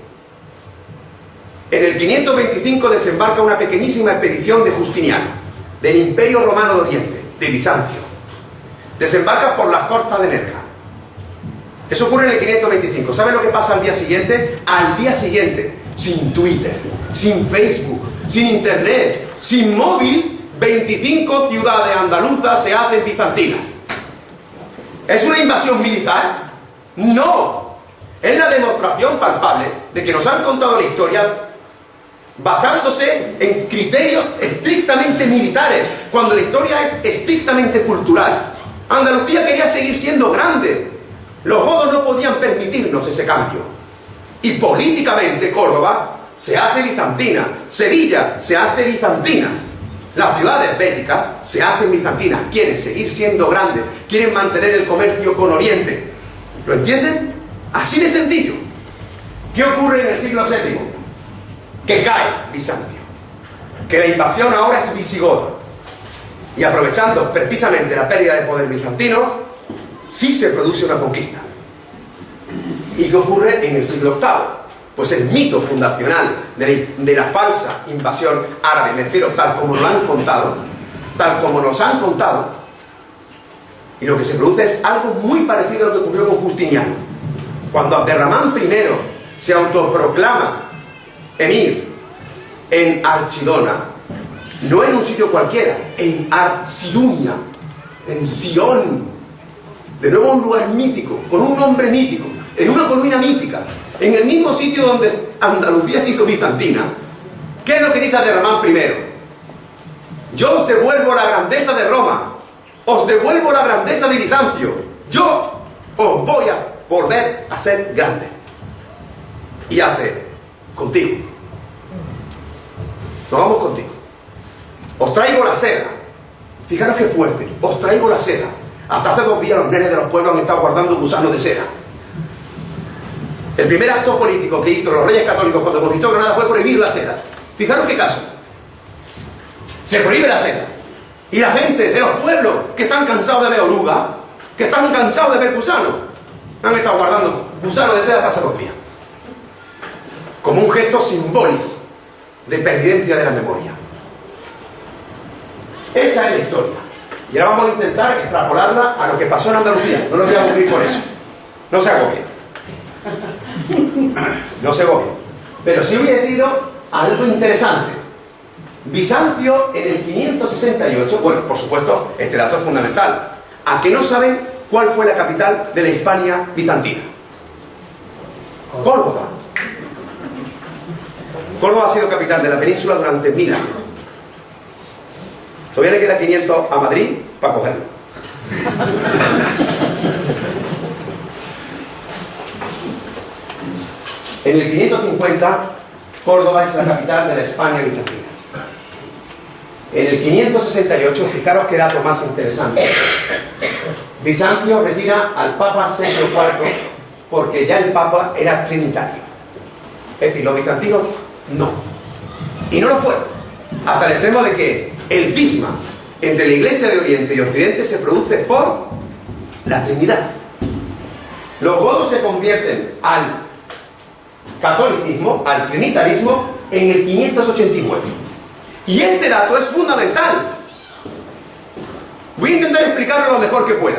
En el 525 desembarca una pequeñísima expedición de Justiniano, del Imperio Romano de Oriente, de Bizancio. Desembarca por las costas de Nerja. Eso ocurre en el 525. ¿Saben lo que pasa al día siguiente? Al día siguiente, sin Twitter, sin Facebook, sin Internet, sin móvil, 25 ciudades andaluzas se hacen bizantinas. ¿Es una invasión militar? No. Es la demostración palpable de que nos han contado la historia basándose en criterios estrictamente militares, cuando la historia es estrictamente cultural. Andalucía quería seguir siendo grande. Los godos no podían permitirnos ese cambio. Y políticamente Córdoba se hace bizantina, Sevilla se hace bizantina, las ciudades béticas se hacen bizantinas, quieren seguir siendo grandes, quieren mantener el comercio con Oriente. ¿Lo entienden? Así de sencillo. ¿Qué ocurre en el siglo VII? Que cae Bizancio, que la invasión ahora es visigoda, y aprovechando precisamente la pérdida de poder bizantino, sí se produce una conquista. ¿Y qué ocurre en el siglo VIII? Pues el mito fundacional de la falsa invasión árabe, me refiero tal como lo han contado, tal como nos han contado, y lo que se produce es algo muy parecido a lo que ocurrió con Justiniano. Cuando Abderramán I se autoproclama emir en Archidona, no en un sitio cualquiera, en Archidunia, en Sion, de nuevo un lugar mítico, con un nombre mítico, en una colina mítica, en el mismo sitio donde Andalucía se hizo bizantina. ¿Qué es lo que dice Abderramán I? Yo os devuelvo la grandeza de Roma, os devuelvo la grandeza de Bizancio, yo os voy a volver a ser grande. Y hace contigo. Nos vamos contigo. Os traigo la seda. Fijaros qué fuerte. Os traigo la seda. Hasta hace 2 días los nenes de los pueblos han estado guardando gusanos de seda. El primer acto político que hizo los reyes católicos cuando conquistó Granada fue prohibir la seda. Fijaros qué caso. Se prohíbe la seda. Y la gente de los pueblos que están cansados de ver orugas, que están cansados de ver gusanos, han estado guardando gusanos de seda hasta hace 2 días. Como un gesto simbólico de pervivencia de la memoria. Esa es la historia. Y ahora vamos a intentar extrapolarla a lo que pasó en Andalucía. No nos voy a aburrir por eso. No se agobien. No se agobien. Pero sí voy a deciros algo interesante. Bizancio en el 568, bueno, por supuesto, este dato es fundamental. ¿A qué no saben cuál fue la capital de la Hispania bizantina? Córdoba. Córdoba ha sido capital de la península durante 1000 años. Todavía le queda 500 a Madrid para cogerlo. En el 550, Córdoba es la capital de la España bizantina. En el 568, fijaros qué dato más interesante. Bizancio retira al Papa Sergio IV porque ya el Papa era trinitario. Es decir, los bizantinos no. Y no lo fueron. Hasta el extremo de que el cisma entre la Iglesia de Oriente y Occidente se produce por la Trinidad. Los godos se convierten al catolicismo, al trinitarismo, en el 589. Y este dato es fundamental. Voy a intentar explicarlo lo mejor que pueda.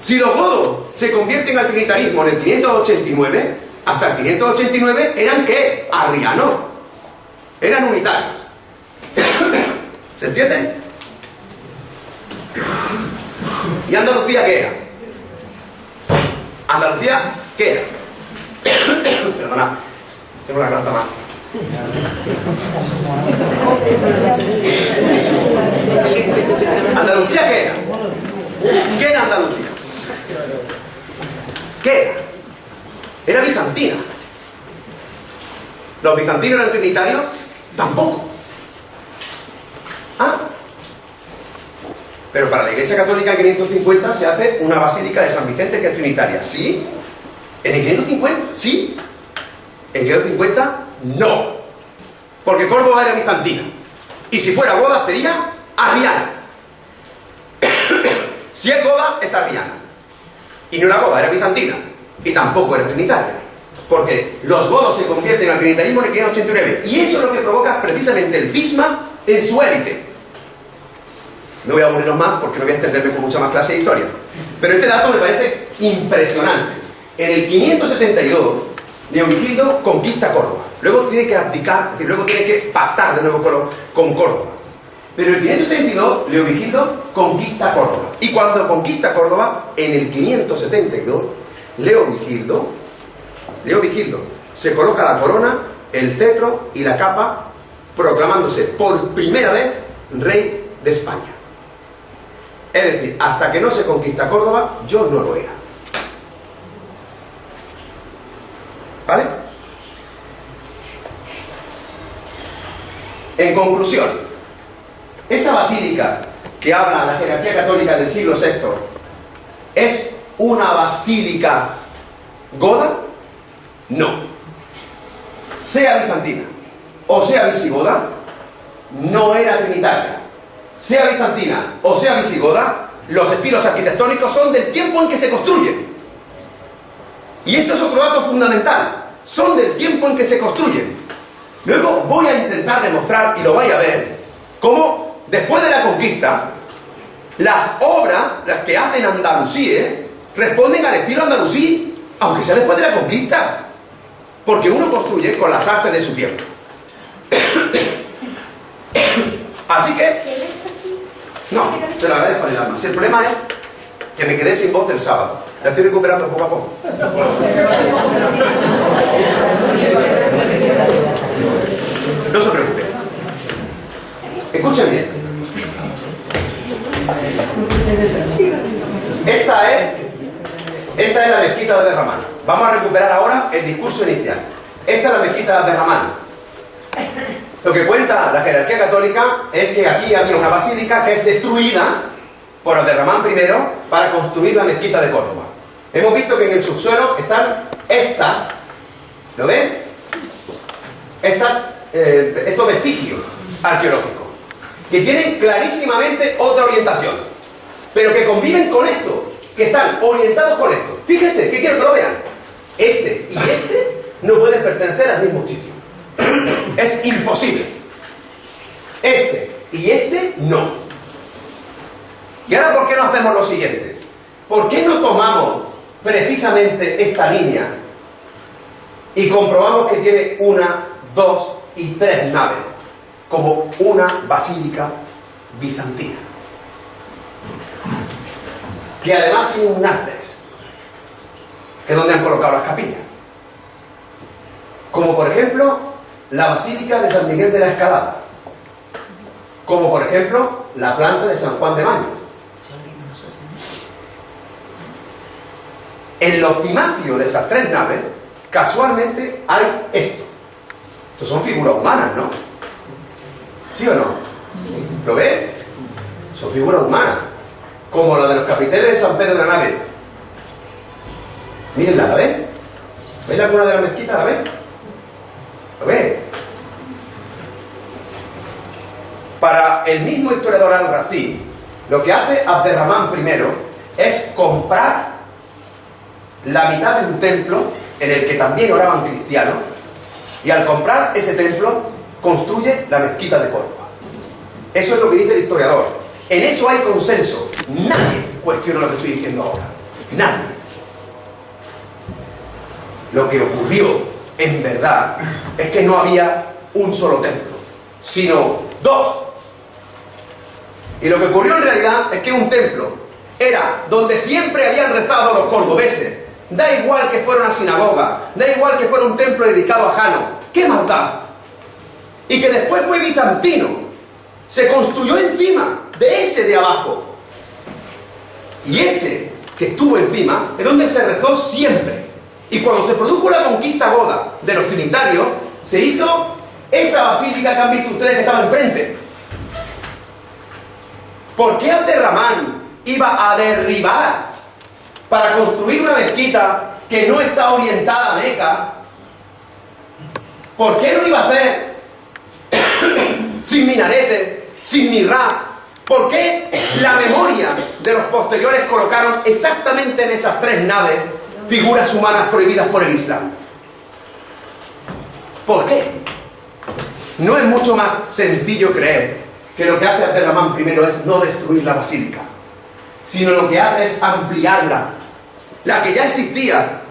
Si los godos se convierten al trinitarismo en el 589, hasta el 589 eran ¿qué? Arrianos. Eran unitarios. ¿Se entiende? ¿Y Andalucía qué era? ¿Andalucía qué era? Perdona, tengo la garganta mal. ¿Andalucía qué era? ¿Qué era Andalucía? ¿Qué era? Era bizantina. ¿Los bizantinos eran trinitarios? Tampoco. ¿Ah? Pero para la Iglesia Católica en 550 se hace una basílica de San Vicente que es trinitaria. ¿Sí? ¿En el 550? Sí. ¿En el 550? No. Porque Córdoba era bizantina. Y si fuera goda sería arriana. Si es goda, es arriana. Y no era goda, era bizantina. Y tampoco era trinitaria. Porque los godos se convierten al trinitarismo en el 589. Y eso es lo que provoca precisamente el cisma en su élite. No voy a aburrirlos más porque no voy a extenderme con mucha más clase de historia. Pero este dato me parece impresionante. En el 572, Leovigildo conquista Córdoba. Luego tiene que abdicar, es decir, luego tiene que pactar de nuevo con Córdoba. Pero en el 572, Leovigildo conquista Córdoba. Y cuando conquista Córdoba, en el 572, Leovigildo se coloca la corona, el cetro y la capa, proclamándose por primera vez rey de España. Es decir, hasta que no se conquista Córdoba, yo no lo era. ¿Vale? En conclusión, esa basílica que habla la jerarquía católica del siglo VI, ¿es una basílica goda? No. Sea bizantina o sea visigoda, no era trinitaria. Sea bizantina o sea visigoda, los estilos arquitectónicos son del tiempo en que se construyen. Y esto es otro dato fundamental. Son del tiempo en que se construyen. Luego voy a intentar demostrar, y lo vais a ver, cómo después de la conquista, las obras, las que hacen Andalusí, responden al estilo andalusí, aunque sea después de la conquista. Porque uno construye con las artes de su tiempo. Así que... No, te lo agradezco en el alma. Si el problema es que me quedé sin voz el sábado. La estoy recuperando poco a poco. No se preocupe. Escuchen bien. Esta es la mezquita de Derramán. Vamos a recuperar ahora el discurso inicial. Esta es la mezquita de Derramán. Lo que cuenta la jerarquía católica es que aquí había una basílica que es destruida por Abderramán I para construir la mezquita de Córdoba. Hemos visto que en el subsuelo están estas, ¿lo ven? Estos vestigios arqueológicos, que tienen clarísimamente otra orientación, pero que conviven con esto, que están orientados con esto. Fíjense, que quiero que lo vean. Este y este no pueden pertenecer al mismo sitio. Es imposible. Este y este no. ¿Y ahora por qué no hacemos lo siguiente? ¿Por qué no tomamos precisamente esta línea y comprobamos que tiene 1, 2 y 3 naves, como una basílica bizantina, que además tiene un nártex, que es donde han colocado las capillas, como por ejemplo la basílica de San Miguel de la Escalada, como por ejemplo la planta de San Juan de Maño. En los cimacios de esas 3 naves, casualmente hay esto. Estos son figuras humanas, ¿no? ¿Sí o no? ¿Lo ven? Son figuras humanas, como la de los capiteles de San Pedro de la Nave. Mírenla, ¿la ven? ¿Ven la cuna de la mezquita? ¿La ven? ¿Lo ven? Para el mismo historiador Al-Razi, lo que hace Abderramán I es comprar la mitad de un templo en el que también oraban cristianos, y al comprar ese templo construye la mezquita de Córdoba. Eso es lo que dice el historiador. En eso hay consenso. Nadie cuestiona lo que estoy diciendo ahora. Nadie. Lo que ocurrió en verdad es que no había un solo templo, sino 2. Y lo que ocurrió en realidad es que un templo era donde siempre habían rezado los cordobeses. Da igual que fuera una sinagoga, da igual que fuera un templo dedicado a Jano, ¡qué maldad! Y que después fue bizantino, se construyó encima de ese de abajo. Y ese que estuvo encima es donde se rezó siempre. Y cuando se produjo la conquista goda de los trinitarios, se hizo esa basílica que han visto ustedes que estaba enfrente. ¿Por qué Abderramán iba a derribar para construir una mezquita que no está orientada a Meca? ¿Por qué lo iba a hacer sin minarete, sin mihrab? ¿Por qué la memoria de los posteriores colocaron exactamente en esas 3 naves figuras humanas prohibidas por el Islam? ¿Por qué? No es mucho más sencillo creer que lo que hace Abderramán I es no destruir la basílica, sino lo que hace es ampliarla, la que ya existía,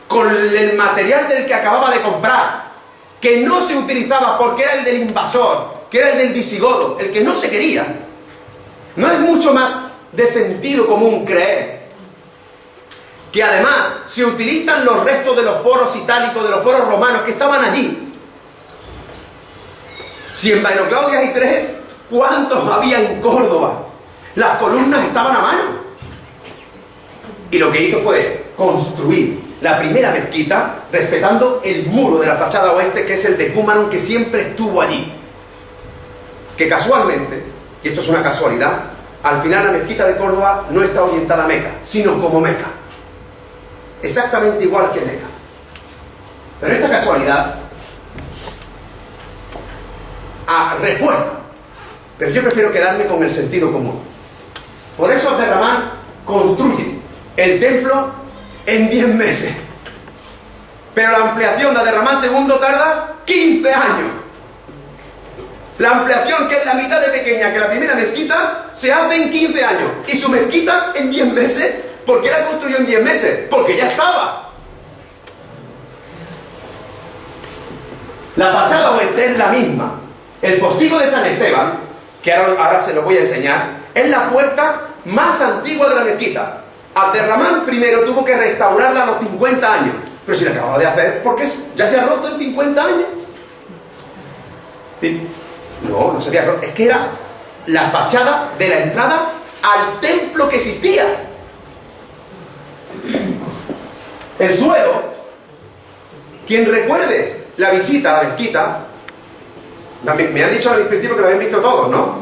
con el material del que acababa de comprar, que no se utilizaba porque era el del invasor, que era el del visigodo, el que no se quería. No es mucho más de sentido común creer que además se utilizan los restos de los foros itálicos, de los foros romanos que estaban allí. Si en Baino Claudia hay 3, ¿cuántos había en Córdoba? Las columnas estaban a mano. Y lo que hizo fue construir la primera mezquita respetando el muro de la fachada oeste, que es el decúmano, que siempre estuvo allí. Que casualmente, y esto es una casualidad, al final la mezquita de Córdoba no está orientada a Meca, sino como Meca. Exactamente igual que Meca. Pero esta casualidad refuerza. Pero yo prefiero quedarme con el sentido común. Por eso Abderramán construye el templo en 10 meses. Pero la ampliación de Abderramán II tarda 15 años. La ampliación, que es la mitad de pequeña que la primera mezquita, se hace en 15 años. Y su mezquita en 10 meses. ¿Por qué la construyó en 10 meses? Porque ya estaba. La fachada oeste es la misma. El postigo de San Esteban, que ahora se lo voy a enseñar, es la puerta más antigua de la mezquita. Abderramán I tuvo que restaurarla a los 50 años. Pero si la acababa de hacer, porque ya se ha roto en 50 años. No, no se había roto. Es que era la fachada de la entrada al templo que existía. El suelo, quien recuerde la visita a la mezquita, me han dicho al principio que lo habían visto todos, ¿no?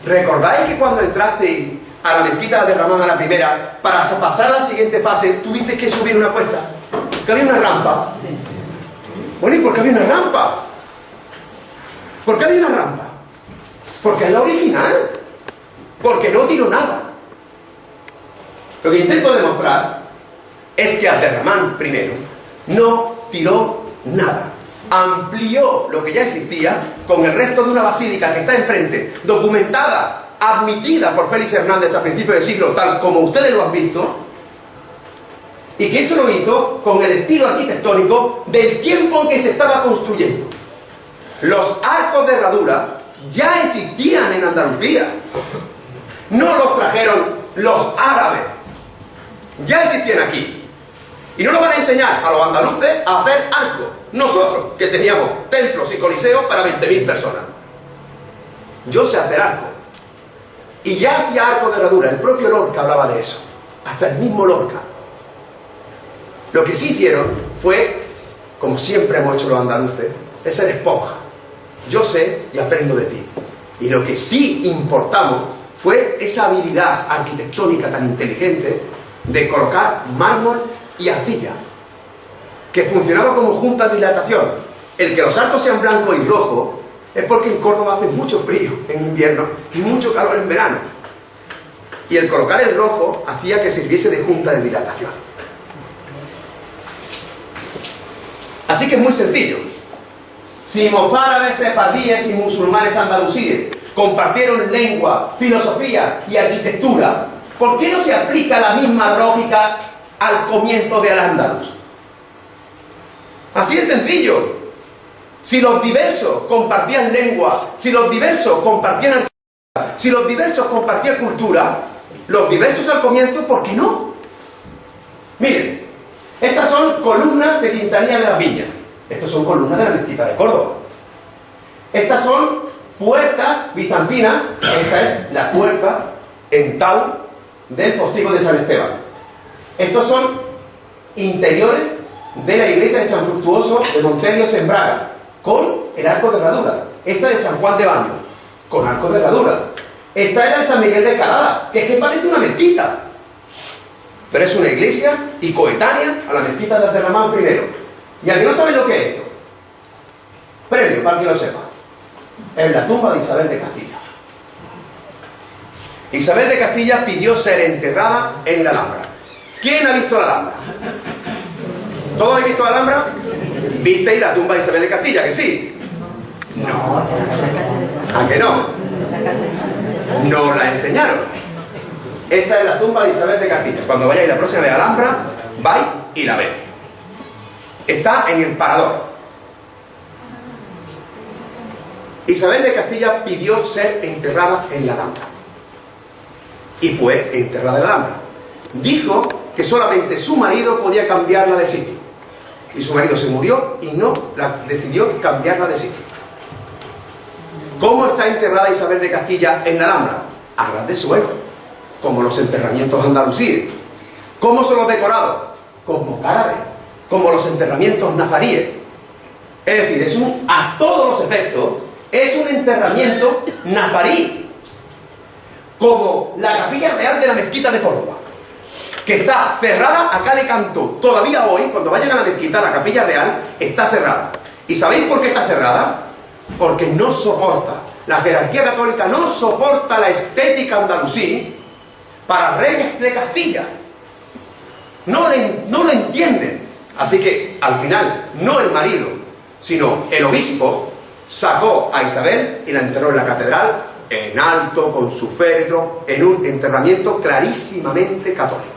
¿Recordáis que cuando entraste a la mezquita de Abderramán, a la primera, para pasar a la siguiente fase, tuviste que subir una cuesta? Que había una rampa. Bueno, ¿y por qué había una rampa? ¿Por qué había una rampa? Porque es la original. Porque no tiró nada. Lo que intento demostrar es que Abderramán I no tiró nada. Amplió lo que ya existía con el resto de una basílica que está enfrente, documentada, admitida por Félix Hernández a principios del siglo, tal como ustedes lo han visto, y que eso lo hizo con el estilo arquitectónico del tiempo en que se estaba construyendo. Los arcos de herradura ya existían en Andalucía. No los trajeron los árabes. Ya existían aquí. Y no nos van a enseñar a los andaluces a hacer arcos. Nosotros, que teníamos templos y coliseos para 20.000 personas. Yo sé hacer arcos. Y ya hacía arcos de herradura. El propio Lorca hablaba de eso. Hasta el mismo Lorca. Lo que sí hicieron fue, como siempre hemos hecho los andaluces, es ser esponja. Yo sé y aprendo de ti. Y lo que sí importamos fue esa habilidad arquitectónica tan inteligente de colocar mármol y arcilla, que funcionaba como junta de dilatación. El que los arcos sean blanco y rojo es porque en Córdoba hace mucho frío en invierno y mucho calor en verano. Y el colocar el rojo hacía que sirviese de junta de dilatación. Así que es muy sencillo. Si mozárabes, sefardíes y musulmanes andalusíes compartieron lengua, filosofía y arquitectura, ¿por qué no se aplica la misma lógica al comienzo de Al-Ándalus? Así de sencillo. Si los diversos compartían lengua, si los diversos compartían arquitectura, si los diversos compartían cultura, los diversos al comienzo, ¿por qué no? Miren, estas son columnas de Quintanilla de las Viñas. Estas son columnas de la mezquita de Córdoba. Estas son puertas bizantinas. Esta es la puerta en Tau del postigo de San Esteban. Estos son interiores de la iglesia de San Fructuoso de Montelios en Braga, con el arco de herradura. Esta de San Juan de Baño, con arco de herradura. Esta era de San Miguel de Calada, que es que parece una mezquita, pero es una iglesia y coetánea a la mezquita de Abderramán I. Y al que no sabe lo que es esto, premio para que lo sepa, es la tumba de Isabel de Castilla. Isabel de Castilla pidió ser enterrada en la Alhambra. ¿Quién ha visto la Alhambra? ¿Todos habéis visto la Alhambra? ¿Visteis la tumba de Isabel de Castilla? ¿Que sí? No. ¿A que no? No la enseñaron. Esta es la tumba de Isabel de Castilla. Cuando vayáis la próxima vez a la Alhambra, vais y la veis. Está en el parador. Isabel de Castilla pidió ser enterrada en la Alhambra. Y fue enterrada en la Alhambra. Dijo que solamente su marido podía cambiarla de sitio. Y su marido se murió y no decidió cambiarla de sitio. ¿Cómo está enterrada Isabel de Castilla en la Alhambra? a ras de suelo, como los enterramientos andalusíes. ¿Cómo son los decorados? Con mocárabes, como los enterramientos nazaríes. Es decir, a todos los efectos, es un enterramiento nazarí, como la Capilla Real de la Mezquita de Córdoba, que está cerrada a cal y canto. Todavía hoy, cuando vayan a la mezquita, la Capilla Real está cerrada. ¿Y sabéis por qué está cerrada? Porque no soporta, la jerarquía católica no soporta la estética andalusí para reyes de Castilla. No lo entienden. Así que, al final, no el marido, sino el obispo, sacó a Isabel y la enterró en la catedral, en alto, con su féretro, en un enterramiento clarísimamente católico.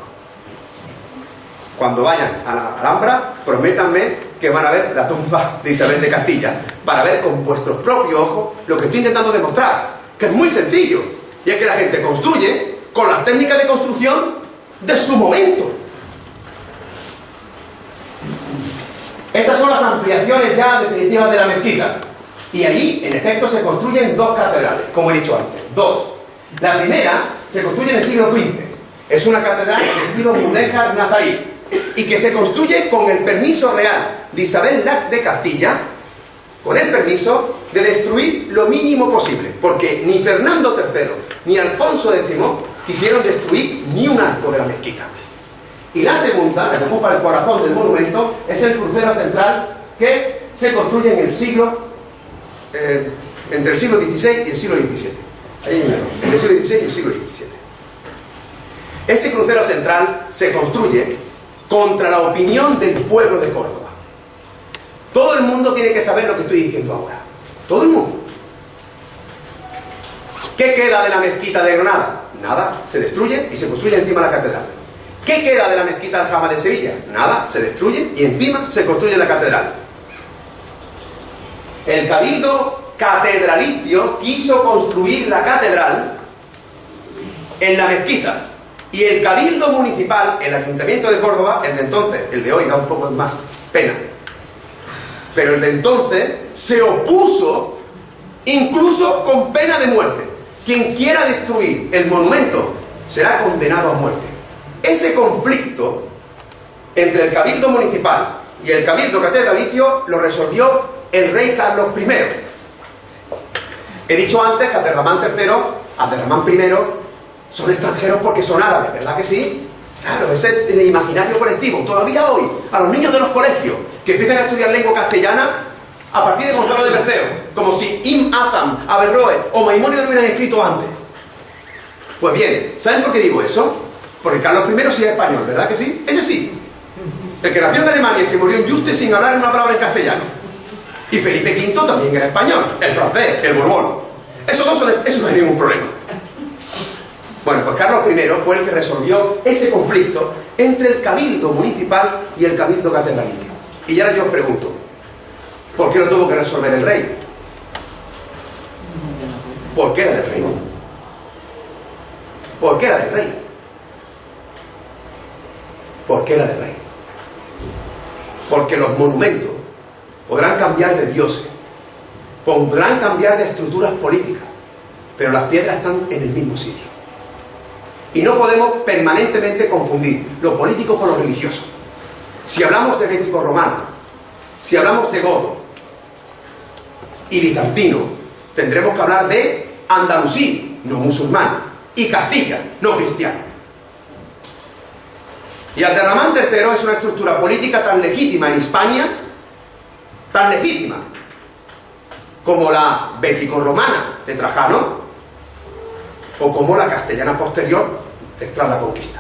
Cuando vayan a la Alhambra, prométanme que van a ver la tumba de Isabel de Castilla, para ver con vuestros propios ojos lo que estoy intentando demostrar, que es muy sencillo, y es que la gente construye con las técnicas de construcción de su momento. Estas son las ampliaciones ya definitivas de la mezquita, y allí, en efecto, se construyen dos catedrales, como he dicho antes, dos. La primera se construye en el siglo XV, es una catedral de estilo mudéjar nazarí, y que se construye con el permiso real de Isabel de Castilla, con el permiso de destruir lo mínimo posible, porque ni Fernando III ni Alfonso X quisieron destruir ni un arco de la mezquita. Y la segunda, la que ocupa el corazón del monumento, es el crucero central, que se construye en el siglo entre el siglo XVI y el siglo XVII. Entre el siglo XVI y el siglo XVII. Ese crucero central se construye contra la opinión del pueblo de Córdoba. Todo el mundo tiene que saber lo que estoy diciendo ahora. Todo el mundo. ¿Qué queda de la mezquita de Granada? Nada, se destruye y se construye encima de la catedral. ¿Qué queda de la mezquita Aljama de Sevilla? Nada, se destruye y encima se construye la catedral. El cabildo catedralicio quiso construir la catedral en la mezquita, y el cabildo municipal, el ayuntamiento de Córdoba, el de entonces, el de hoy da un poco más pena, pero el de entonces se opuso, incluso con pena de muerte. Quien quiera destruir el monumento será condenado a muerte. Ese conflicto entre el cabildo municipal y el cabildo catedralicio lo resolvió el rey Carlos I. He dicho antes que Abderramán III, Abderramán I, son extranjeros porque son árabes, ¿verdad que sí? Claro, ese es el imaginario colectivo. Todavía hoy, a los niños de los colegios que empiezan a estudiar lengua castellana a partir de Gonzalo de Berceo, como si Ibn Hazm, Averroes o Maimónides lo hubieran escrito antes. Pues bien, ¿saben por qué digo eso? Porque Carlos I sí es español, ¿verdad que sí? Ese sí. El que nació en Alemania y se murió en Juste sin hablar una palabra en castellano. Y Felipe V también era español, el francés, el Borbón. Eso no es ningún problema. Bueno, pues Carlos I fue el que resolvió ese conflicto entre el cabildo municipal y el cabildo catedralicio. Y ahora yo os pregunto, ¿por qué lo tuvo que resolver el rey? ¿Por qué era del rey? ¿Por qué era del rey? ¿Por qué era del rey? Porque los monumentos podrán cambiar de dioses, podrán cambiar de estructuras políticas, pero las piedras están en el mismo sitio. Y no podemos permanentemente confundir lo político con lo religioso. Si hablamos de greco-romano, si hablamos de godo y bizantino, tendremos que hablar de andalusí, no musulmán, y Castilla, no cristiano. Y Abderramán III es una estructura política tan legítima en Hispania, tan legítima, como la bético-romana de Trajano, o como la castellana posterior tras la conquista.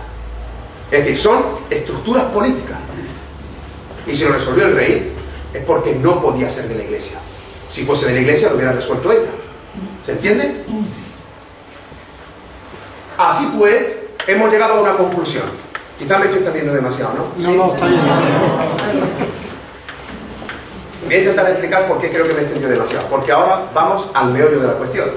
Es decir, son estructuras políticas. Y si lo resolvió el rey, es porque no podía ser de la iglesia. Si fuese de la iglesia, lo hubiera resuelto ella. ¿Se entiende? Así pues, hemos llegado a una conclusión. Quizás me estoy extendiendo demasiado, ¿no? No, no, está bien. Voy a intentar explicar por qué creo que me he extendido demasiado. Porque ahora vamos al meollo de la cuestión.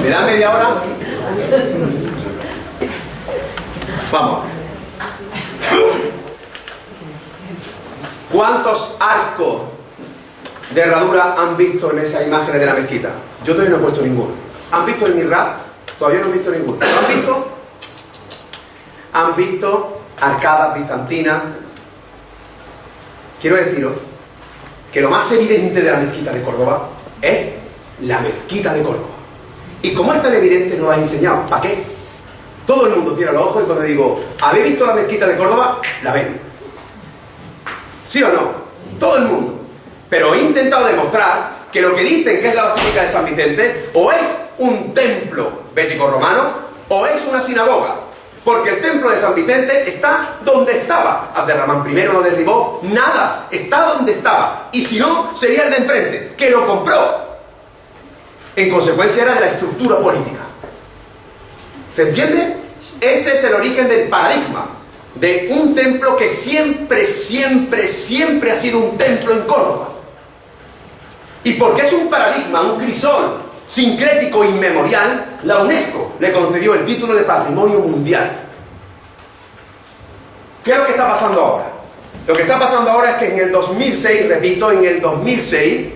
¿Me dan media hora? Vamos. ¿Cuántos arcos de herradura han visto en esas imágenes de la mezquita? Yo todavía no he puesto ninguno. ¿Han visto el mihrab? Todavía no han visto ninguno. ¿Lo han visto? Han visto arcadas bizantinas. Quiero deciros que lo más evidente de la mezquita de Córdoba es la mezquita de Córdoba. Y como es tan evidente, nos lo ha enseñado. ¿Para qué? Todo el mundo cierra los ojos y cuando digo, ¿habéis visto la mezquita de Córdoba? La ven. ¿Sí o no? Todo el mundo. Pero he intentado demostrar que lo que dicen que es la Basílica de San Vicente o es un templo bético-romano o es una sinagoga. Porque el templo de San Vicente está donde estaba. Abderramán I no derribó nada. Está donde estaba. Y si no, sería el de enfrente, que lo compró. En consecuencia era de la estructura política. ¿Se entiende? Ese es el origen del paradigma. De un templo que siempre, siempre, siempre ha sido un templo en Córdoba. Y porque es un paradigma, un crisol sincrético inmemorial, la UNESCO le concedió el título de Patrimonio Mundial. ¿Qué es lo que está pasando ahora? Lo que está pasando ahora es que en el 2006, repito, en el 2006,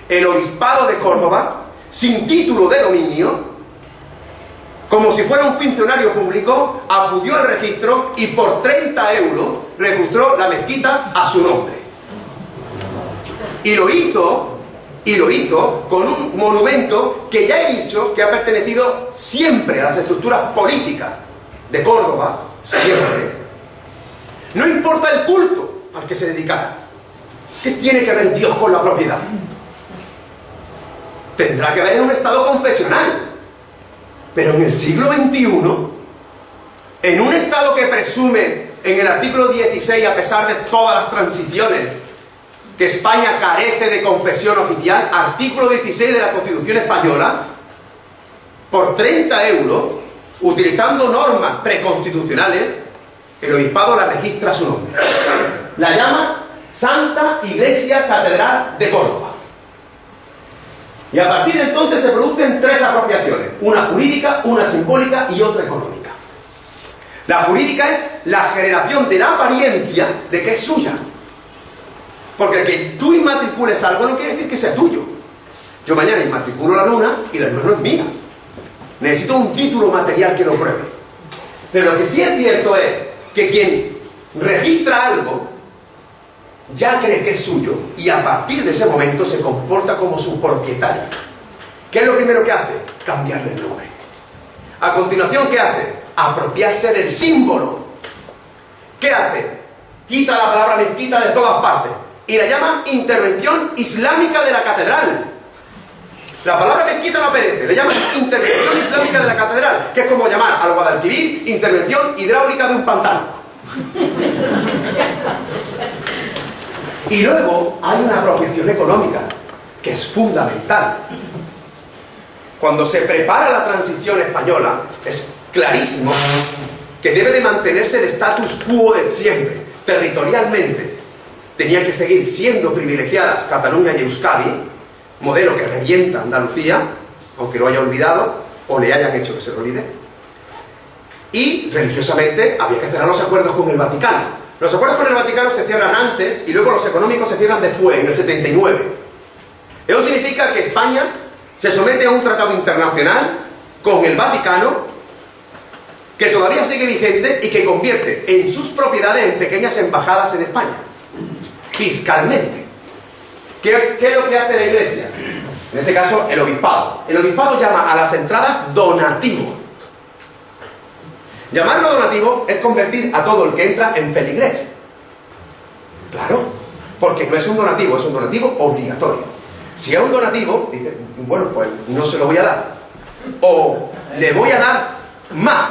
el Obispado de Córdoba, sin título de dominio, como si fuera un funcionario público, acudió al registro y por 30 euros registró la mezquita a su nombre. Y lo hizo con un monumento que ya he dicho que ha pertenecido siempre a las estructuras políticas de Córdoba, siempre. No importa el culto al que se dedicara. ¿Qué tiene que ver Dios con la propiedad? Tendrá que ver en un estado confesional. Pero en el siglo XXI, en un estado que presume en el artículo 16, a pesar de todas las transiciones, que España carece de confesión oficial, artículo 16 de la Constitución Española, por 30 euros, utilizando normas preconstitucionales, el obispado la registra a su nombre. La llama Santa Iglesia Catedral de Córdoba. Y a partir de entonces se producen tres apropiaciones, una jurídica, una simbólica y otra económica. La jurídica es la generación de la apariencia de que es suya. Porque el que tú inmatricules algo no quiere decir que sea tuyo. Yo mañana inmatriculo la luna y la luna no es mía. Necesito un título material que lo pruebe. Pero lo que sí es cierto es que quien registra algo ya cree que es suyo y a partir de ese momento se comporta como su propietario. ¿Qué es lo primero que hace? Cambiarle el nombre. A continuación, ¿qué hace? Apropiarse del símbolo. ¿Qué hace? Quita la palabra mezquita de todas partes y la llama intervención islámica de la catedral. La palabra mezquita no aparece, le llaman intervención islámica de la catedral, que es como llamar al Guadalquivir intervención hidráulica de un pantano. Y luego hay una apropiación económica, que es fundamental. Cuando se prepara la transición española, es clarísimo que debe de mantenerse el status quo de siempre. Territorialmente, tenían que seguir siendo privilegiadas Cataluña y Euskadi, modelo que revienta Andalucía, aunque lo haya olvidado, o le hayan hecho que se lo olvide. Y religiosamente había que cerrar los acuerdos con el Vaticano. Los acuerdos con el Vaticano se cierran antes y luego los económicos se cierran después, en el 79. Eso significa que España se somete a un tratado internacional con el Vaticano que todavía sigue vigente y que convierte en sus propiedades en pequeñas embajadas en España, fiscalmente. ¿Qué es lo que hace la Iglesia? En este caso, el obispado. El obispado llama a las entradas donativo. Llamarlo donativo es convertir a todo el que entra en feligrés. Claro, porque no es un donativo, es un donativo obligatorio. Si es un donativo, dice, bueno, pues no se lo voy a dar. O le voy a dar más.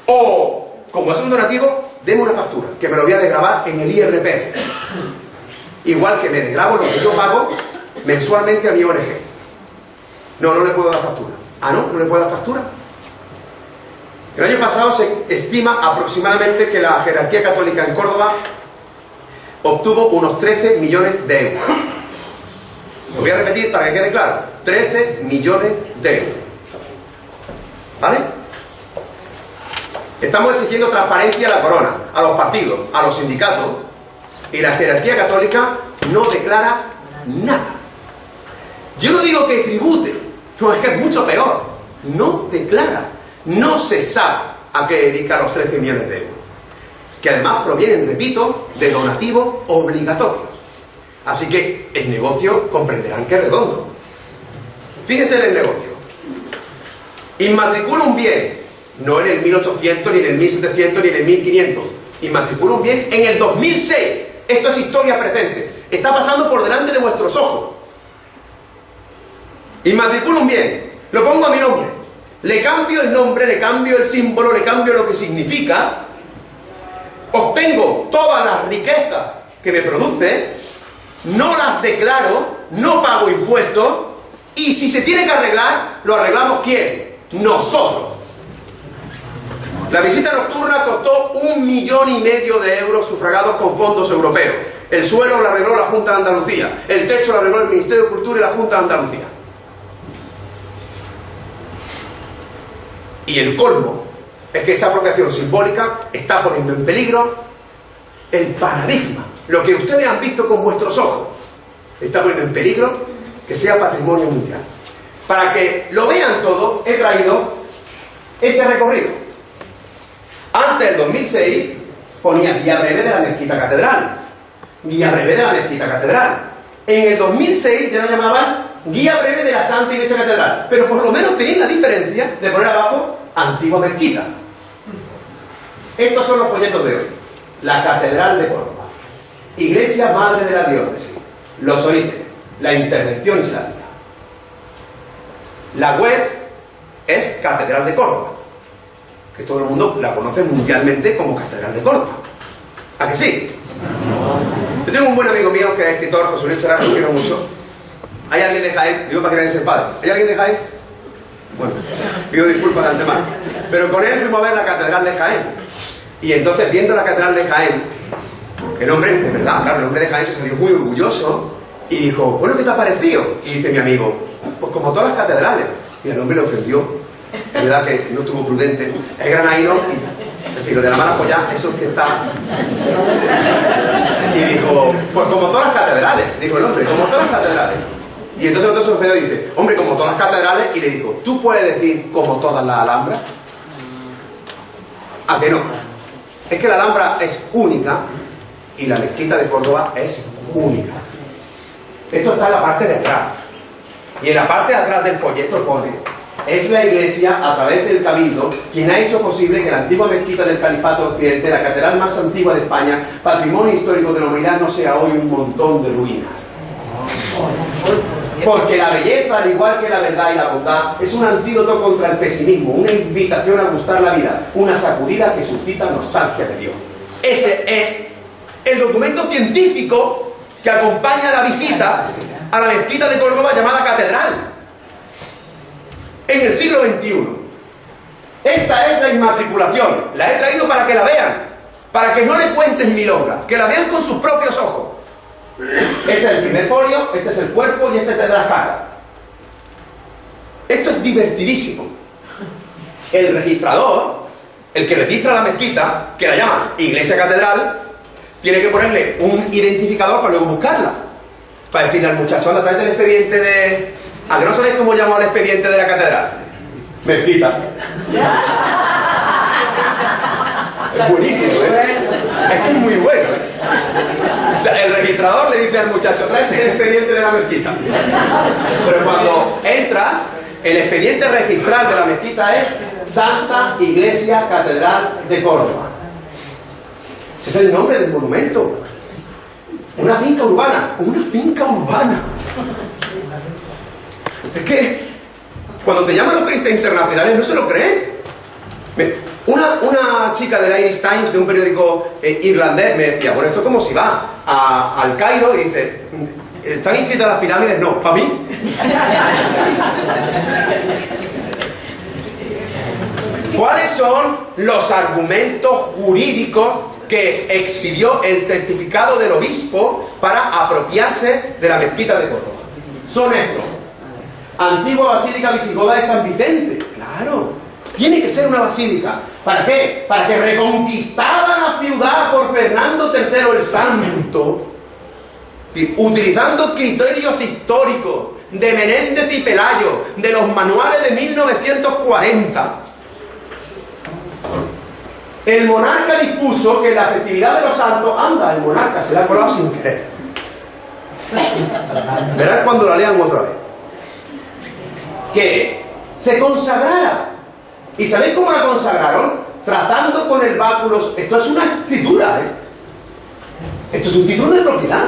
O, como es un donativo, deme una factura, que me lo voy a desgravar en el IRPF. Igual que me desgravo lo que yo pago mensualmente a mi ONG. No le puedo dar factura. ¿Ah, no? ¿No le puedo dar factura? El año pasado se estima aproximadamente que la jerarquía católica en Córdoba obtuvo unos 13 millones de euros. Lo voy a repetir para que quede claro. 13 millones de euros. ¿Vale? Estamos exigiendo transparencia a la corona, a los partidos, a los sindicatos, Y la jerarquía católica no declara nada. Yo no digo que tribute, no, es que es mucho peor. No declara, no se sabe a qué dedica los 13 millones de euros. Que además provienen, repito, de donativos obligatorios. Así que el negocio comprenderán que es redondo. Fíjense en el negocio. Inmatricula un bien, no en el 1800, ni en el 1700, ni en el 1500. Inmatricula un bien en el 2006. Esto es historia presente. Está pasando por delante de vuestros ojos. Inmatricula un bien, lo pongo a mi nombre. Le cambio el nombre, le cambio el símbolo, le cambio lo que significa. Obtengo todas las riquezas que me produce, no las declaro, no pago impuestos, y si se tiene que arreglar, ¿lo arreglamos quién? Nosotros. La visita nocturna costó 1,5 millones de euros sufragados con fondos europeos. El suelo lo arregló la Junta de Andalucía, el techo lo arregló el Ministerio de Cultura y la Junta de Andalucía. Y el colmo es que esa apropiación simbólica está poniendo en peligro el paradigma. Lo que ustedes han visto con vuestros ojos está poniendo en peligro que sea patrimonio mundial. Para que lo vean todo, he traído ese recorrido. Antes del 2006 ponía guía breve de la Mezquita Catedral. Guía breve de la Mezquita Catedral. En el 2006 ya lo llamaban guía breve de la Santa Iglesia Catedral. Pero por lo menos tenéis la diferencia de poner abajo Antigua Mezquita. Estos son los folletos de hoy. La Catedral de Córdoba. Iglesia Madre de la Diócesis. Los orígenes. La intervención islámica. La web es Catedral de Córdoba, que todo el mundo la conoce mundialmente como Catedral de Córdoba. ¿A que sí? Yo tengo un buen amigo mío que es escritor, José Luis Serrano, lo quiero mucho. ¿Hay alguien de Jaén? Digo para que nadie se enfade. ¿Hay alguien de Jaén? Bueno, pido disculpas de antemano. Pero con él fuimos a ver la Catedral de Jaén. Y entonces, viendo la Catedral de Jaén, el hombre, de verdad, claro, el hombre de Jaén se sintió muy orgulloso y dijo, bueno, ¿qué te ha parecido? Y dice mi amigo, pues como todas las catedrales. Y el hombre le ofendió. Es verdad que no estuvo prudente. Es granaíno y, en fin, lo de la mala follá, eso es que está. Y dijo, pues como todas las catedrales. Dijo el hombre, como todas las catedrales. Y entonces el otro se ofendió y dice, hombre, como todas las catedrales. Y le dijo, ¿tú puedes decir como todas las alhambras? ¿A que no? Es que la Alhambra es única y la Mezquita de Córdoba es única. Esto está en la parte de atrás. Y en la parte de atrás del folleto pone: es la Iglesia, a través del Cabildo, quien ha hecho posible que la antigua mezquita del Califato Occidente, la catedral más antigua de España, patrimonio histórico de la humanidad, no sea hoy un montón de ruinas. Porque la belleza, al igual que la verdad y la bondad, es un antídoto contra el pesimismo, una invitación a gustar la vida, una sacudida que suscita nostalgia de Dios. Ese es el documento científico que acompaña la visita a la mezquita de Córdoba llamada Catedral en el siglo XXI. Esta es la inmatriculación. La he traído para que la vean, para que no le cuenten milongas, que la vean con sus propios ojos. Este es el primer folio, este es el cuerpo y este es de las caras. Esto es divertidísimo. El registrador, el que registra la mezquita, que la llama Iglesia Catedral, tiene que ponerle un identificador para luego buscarla. Para decirle al muchacho, anda, tráete el expediente de... ¿A que no sabéis cómo llamo al expediente de la catedral? Mezquita. Es buenísimo, ¿eh? Es que es muy bueno, ¿eh? O sea, el registrador le dice al muchacho, tráete el expediente de la mezquita. Pero cuando entras, el expediente registral de la mezquita es Santa Iglesia Catedral de Córdoba. Ese es el nombre del monumento. Una finca urbana. Una finca urbana. Es que cuando te llaman los periodistas internacionales no se lo creen. Una chica del Irish Times, de un periódico irlandés, me decía, bueno, esto es como si va al Cairo y dice, ¿están inscritas las pirámides? No, ¿para mí? ¿Cuáles son los argumentos jurídicos que exhibió el certificado del obispo para apropiarse de la mezquita de Córdoba? Son estos: antigua basílica visigoda de San Vicente. Claro, tiene que ser una basílica. ¿Para qué? Para que reconquistara la ciudad por Fernando III el Santo. culto, utilizando criterios históricos de Menéndez y Pelayo, de los manuales de 1940, el monarca dispuso que en la festividad de los santos, anda, el monarca se la ha colado sin querer. Verán cuando la lean otra vez. Que se consagrara. ¿Y sabéis cómo la consagraron? Tratando con el báculo. Esto es una escritura, esto es un título de propiedad.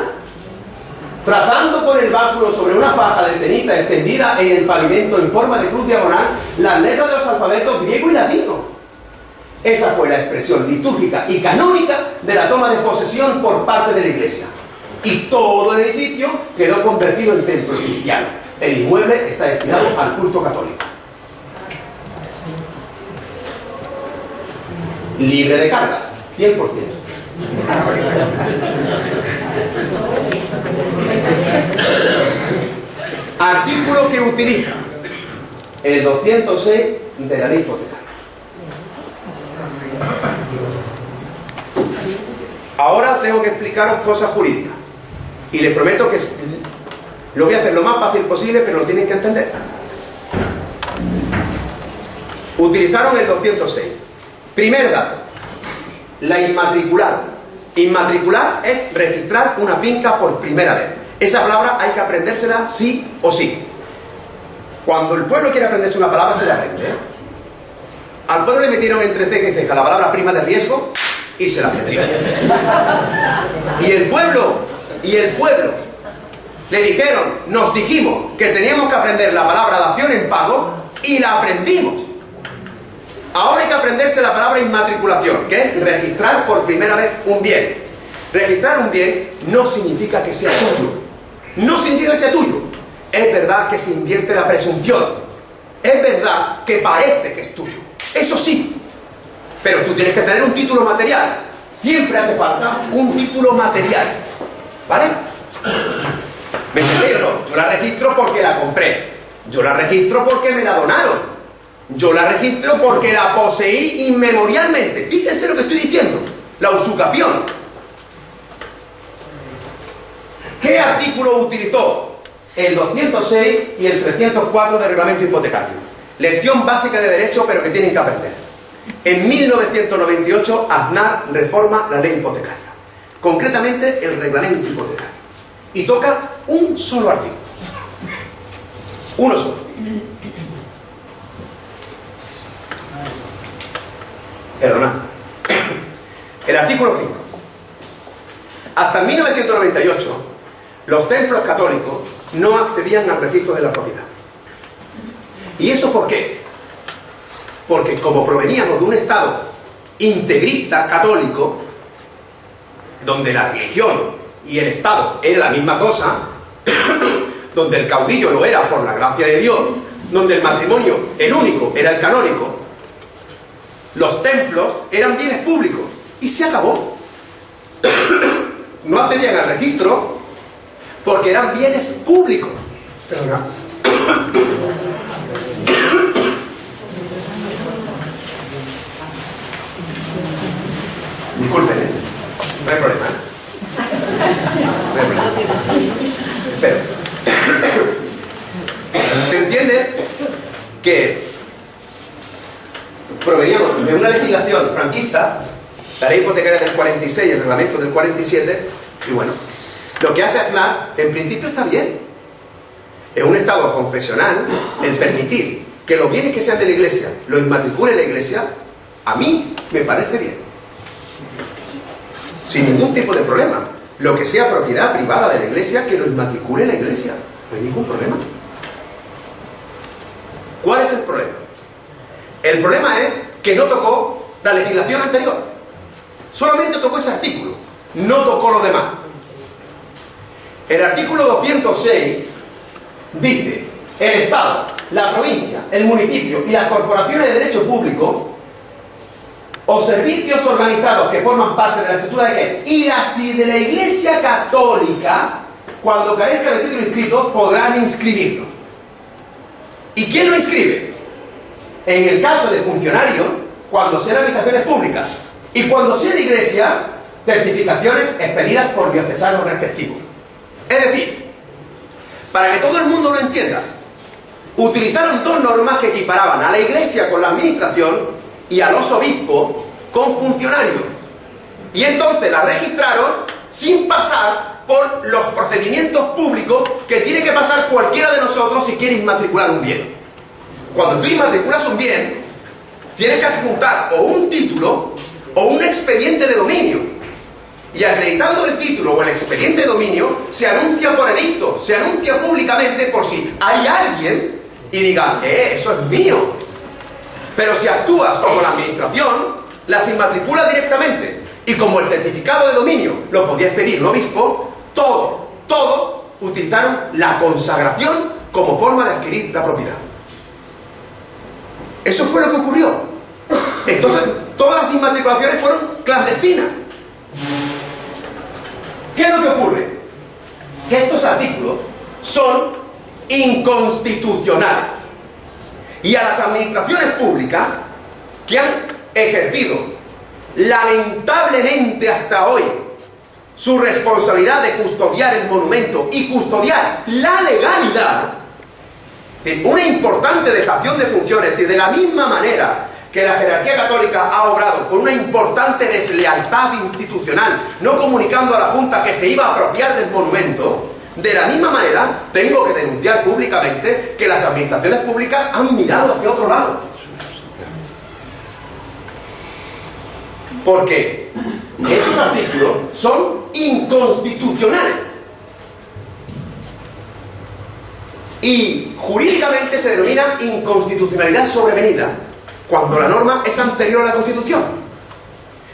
Trazando con el báculo sobre una faja de ceniza extendida en el pavimento en forma de cruz diagonal las letras de los alfabetos griego y latino. Esa fue la expresión litúrgica y canónica de la toma de posesión por parte de la Iglesia. Y todo el edificio quedó convertido en templo cristiano. El inmueble está destinado al culto católico. Libre de cargas, 100%. Artículo que utiliza el 206 de la ley hipotecaria. Ahora tengo que explicaros cosas jurídicas y les prometo que lo voy a hacer lo más fácil posible, pero lo tienen que entender. Utilizaron el 206. Primer dato, la inmatriculada. Inmatricular es registrar una finca por primera vez. Esa palabra hay que aprendérsela sí o sí. Cuando el pueblo quiere aprenderse una palabra, se la aprende. Al pueblo le metieron entre ceja y ceja la palabra prima de riesgo y se la aprendió. Y el pueblo le dijeron, nos dijimos que teníamos que aprender la palabra dación en pago y la aprendimos. Ahora hay que aprenderse la palabra inmatriculación, que es registrar por primera vez un bien. Registrar un bien no significa que sea tuyo. No significa que sea tuyo. Es verdad que se invierte la presunción. Es verdad que parece que es tuyo. Eso sí. Pero tú tienes que tener un título material. Siempre hace falta un título material. ¿Vale? ¿Me entendéis? Yo la registro porque la compré. Yo la registro porque me la donaron. Yo la registro porque la poseí inmemorialmente. Fíjense lo que estoy diciendo. La usucapión. ¿Qué artículo utilizó? El 206 y el 304 del reglamento hipotecario. Lección básica de derecho, pero que tienen que aprender. En 1998, Aznar reforma la ley hipotecaria. Concretamente, el reglamento hipotecario. Y toca un solo artículo. Uno solo. Perdona. El artículo 5. Hasta 1998, los templos católicos no accedían al registro de la propiedad. ¿Y eso por qué? Porque como proveníamos de un Estado integrista católico, donde la religión y el Estado era la misma cosa, donde el caudillo lo era por la gracia de Dios, donde el matrimonio, el único, era el canónico, los templos eran bienes públicos. Y se acabó. No accedían al registro porque eran bienes públicos. Perdona. Disculpen, no hay problema. No hay problema. Pero se entiende que proveníamos de una legislación franquista, la ley hipotecaria del 46, el reglamento del 47, y bueno, lo que hace Aznar, en principio está bien. En un Estado confesional, el permitir que los bienes que sean de la Iglesia los inmatricule la Iglesia, a mí me parece bien. Sin ningún tipo de problema. Lo que sea propiedad privada de la Iglesia, que lo inmatricule la Iglesia. No hay ningún problema. ¿Cuál es el problema? El problema es que no tocó la legislación anterior. Solamente tocó ese artículo. No tocó lo demás. El artículo 206 dice: el Estado, la provincia, el municipio y las corporaciones de derecho público o servicios organizados que forman parte de la estructura de qué, y así de la Iglesia Católica, cuando carezca de título inscrito, podrán inscribirlo. ¿Y quién lo inscribe? En el caso de funcionarios, cuando sean habitaciones públicas, y cuando sea de Iglesia, certificaciones expedidas por diocesanos respectivos. Es decir, para que todo el mundo lo entienda, utilizaron dos normas que equiparaban a la Iglesia con la administración y a los obispos con funcionarios. Y entonces la registraron sin pasar por los procedimientos públicos que tiene que pasar cualquiera de nosotros si quiere inmatricular un bien. Cuando tú inmatriculas un bien, tienes que adjuntar o un título o un expediente de dominio. Y acreditando el título o el expediente de dominio, se anuncia por edicto, se anuncia públicamente por si hay alguien y diga, eso es mío. Pero si actúas como la administración, las inmatriculas directamente. Y como el certificado de dominio lo podía expedir el obispo, todo utilizaron la consagración como forma de adquirir la propiedad. Eso fue lo que ocurrió. Entonces, todas las inmatriculaciones fueron clandestinas. ¿Qué es lo que ocurre? Que estos artículos son inconstitucionales. Y a las administraciones públicas que han ejercido lamentablemente hasta hoy su responsabilidad de custodiar el monumento y custodiar la legalidad, una importante dejación de funciones, es decir, de la misma manera que la jerarquía católica ha obrado con una importante deslealtad institucional, no comunicando a la Junta que se iba a apropiar del monumento, de la misma manera tengo que denunciar públicamente que las administraciones públicas han mirado hacia otro lado. Porque esos artículos son inconstitucionales. Y jurídicamente se denomina inconstitucionalidad sobrevenida, cuando la norma es anterior a la Constitución.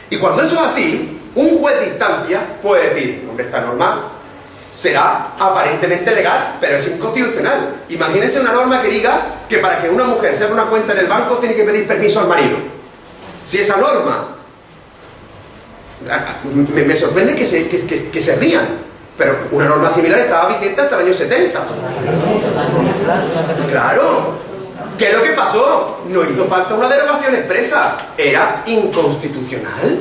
Y cuando eso es así, un juez de instancia puede decir, hombre, esta norma será aparentemente legal, pero es inconstitucional. Imagínense una norma que diga que para que una mujer se abra una cuenta en el banco tiene que pedir permiso al marido. Si esa norma... Me sorprende que se rían, pero una norma similar estaba vigente hasta el año 70. Claro. ¿Qué es lo que pasó? No hizo falta una derogación expresa. Era inconstitucional.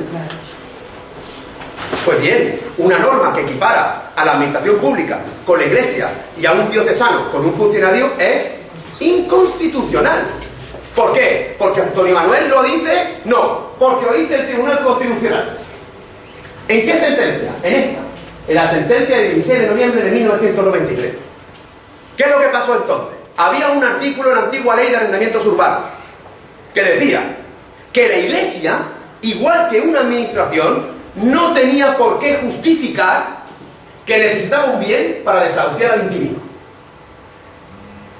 Pues bien, una norma que equipara a la administración pública con la Iglesia y a un diocesano con un funcionario es inconstitucional. ¿Por qué? ¿Porque Antonio Manuel lo dice? No, porque lo dice el Tribunal Constitucional. ¿En qué sentencia? En esta, en la sentencia del 16 de noviembre de 1993. ¿Qué es lo que pasó entonces? Había un artículo en la antigua ley de arrendamientos urbanos que decía que la Iglesia, igual que una administración, no tenía por qué justificar que necesitaba un bien para desahuciar al inquilino.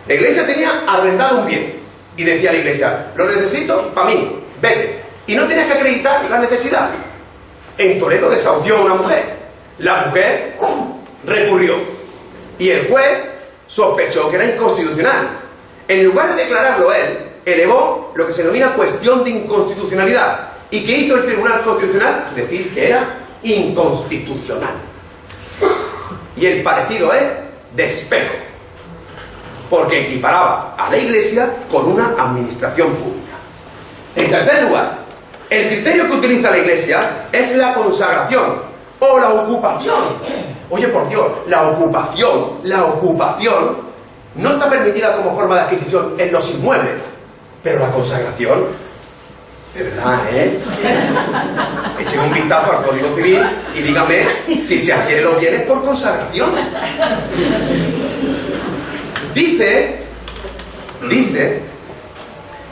La Iglesia tenía arrendado un bien y decía la Iglesia, lo necesito para mí, vete. Y no tenías que acreditar la necesidad. En Toledo desahució a una mujer. La mujer recurrió y el juez sospechó que era inconstitucional. En lugar de declararlo él, elevó lo que se denomina cuestión de inconstitucionalidad. ¿Y qué hizo el Tribunal Constitucional? Decir que era inconstitucional. Y el parecido es de espejo, porque equiparaba a la Iglesia con una administración pública. En tercer lugar, el criterio que utiliza la Iglesia es la consagración o la ocupación. Oye, por Dios, la ocupación no está permitida como forma de adquisición en los inmuebles, pero la consagración, de verdad, echen un vistazo al Código Civil y dígame si se adquieren los bienes por consagración. Dice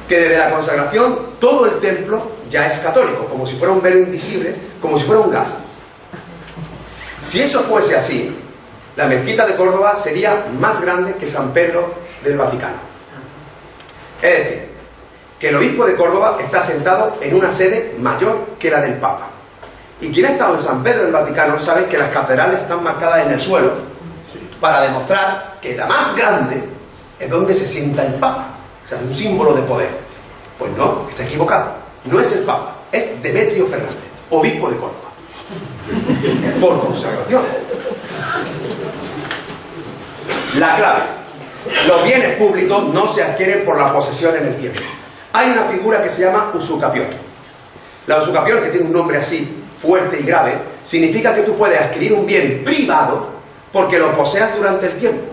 que desde la consagración todo el templo ya es católico, como si fuera un velo invisible, como si fuera un gas. Si eso fuese así, la mezquita de Córdoba sería más grande que San Pedro del Vaticano. Es decir, que el obispo de Córdoba está sentado en una sede mayor que la del Papa. Y quien ha estado en San Pedro del Vaticano sabe que las catedrales están marcadas en el suelo para demostrar que la más grande es donde se sienta el Papa. O sea, es un símbolo de poder. Pues no, está equivocado. No es el Papa, es Demetrio Fernández, obispo de Córdoba. Por consagración. La clave: los bienes públicos no se adquieren por la posesión en el tiempo. Hay una figura que se llama usucapión. La usucapión, que tiene un nombre así fuerte y grave, significa que tú puedes adquirir un bien privado porque lo poseas durante el tiempo.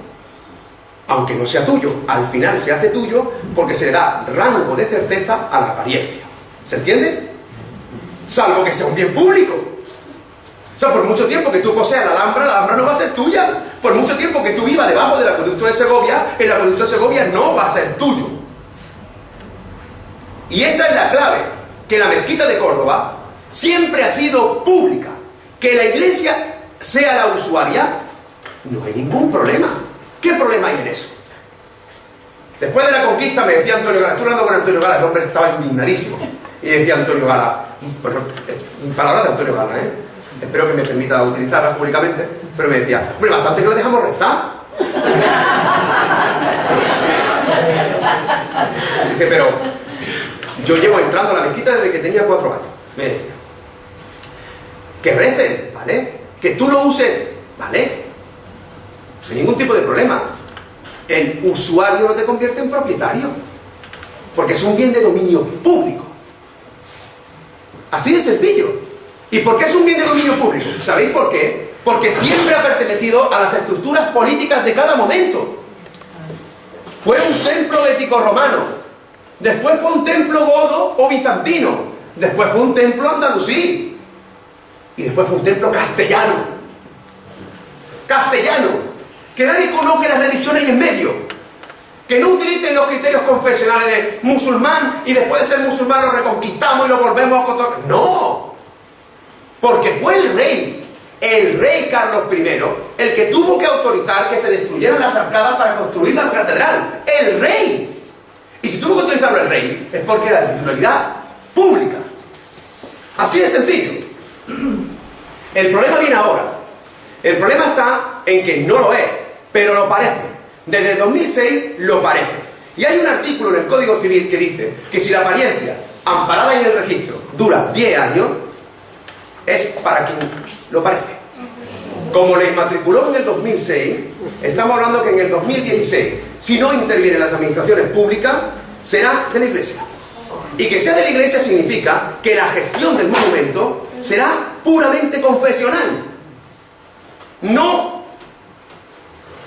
Aunque no sea tuyo, al final se hace tuyo porque se le da rango de certeza a la apariencia. ¿Se entiende? Salvo que sea un bien público. O sea, por mucho tiempo que tú poseas la Alhambra no va a ser tuya. Por mucho tiempo que tú vivas debajo del acueducto de Segovia, el acueducto de Segovia no va a ser tuyo. Y esa es la clave, que la mezquita de Córdoba siempre ha sido pública. Que la iglesia sea la usuaria, no hay ningún problema. ¿Qué problema hay en eso? Después de la conquista me decía Antonio Gala, estoy hablando con Antonio Gala, el hombre estaba indignadísimo. Y decía Antonio Gala, pues, palabras de Antonio Gala, espero que me permita utilizarlas públicamente, pero me decía, hombre, bastante que lo dejamos rezar. Dice, pero yo llevo entrando a la mezquita desde que tenía 4 años. Me decía, que recen, ¿vale? Que tú lo uses, ¿vale? No hay ningún tipo de problema. El usuario no te convierte en propietario, porque es un bien de dominio público. Así de sencillo. ¿Y por qué es un bien de dominio público? ¿Sabéis por qué? Porque siempre ha pertenecido a las estructuras políticas de cada momento. Fue un templo bético-romano, después fue un templo godo o bizantino, después fue un templo andalusí, y después fue un templo castellano. Castellano. Que nadie coloque las religiones en medio. Que no utilicen los criterios confesionales de musulmán y después de ser musulmán lo reconquistamos y lo volvemos a controlar. ¡No! Porque fue el rey Carlos I, el que tuvo que autorizar que se destruyeran las arcadas para construir la catedral. ¡El rey! Y si tuvo que autorizarlo el rey, es porque era de titularidad pública. Así de sencillo. El problema viene ahora. El problema está en que no lo es, pero lo parece. Desde el 2006 lo parece. Y hay un artículo en el Código Civil que dice que si la apariencia amparada en el registro dura 10 años, es para quien lo parece. Como le inmatriculó en el 2006, estamos hablando que en el 2016, si no intervienen las administraciones públicas, será de la Iglesia. Y que sea de la Iglesia significa que la gestión del monumento será puramente confesional. No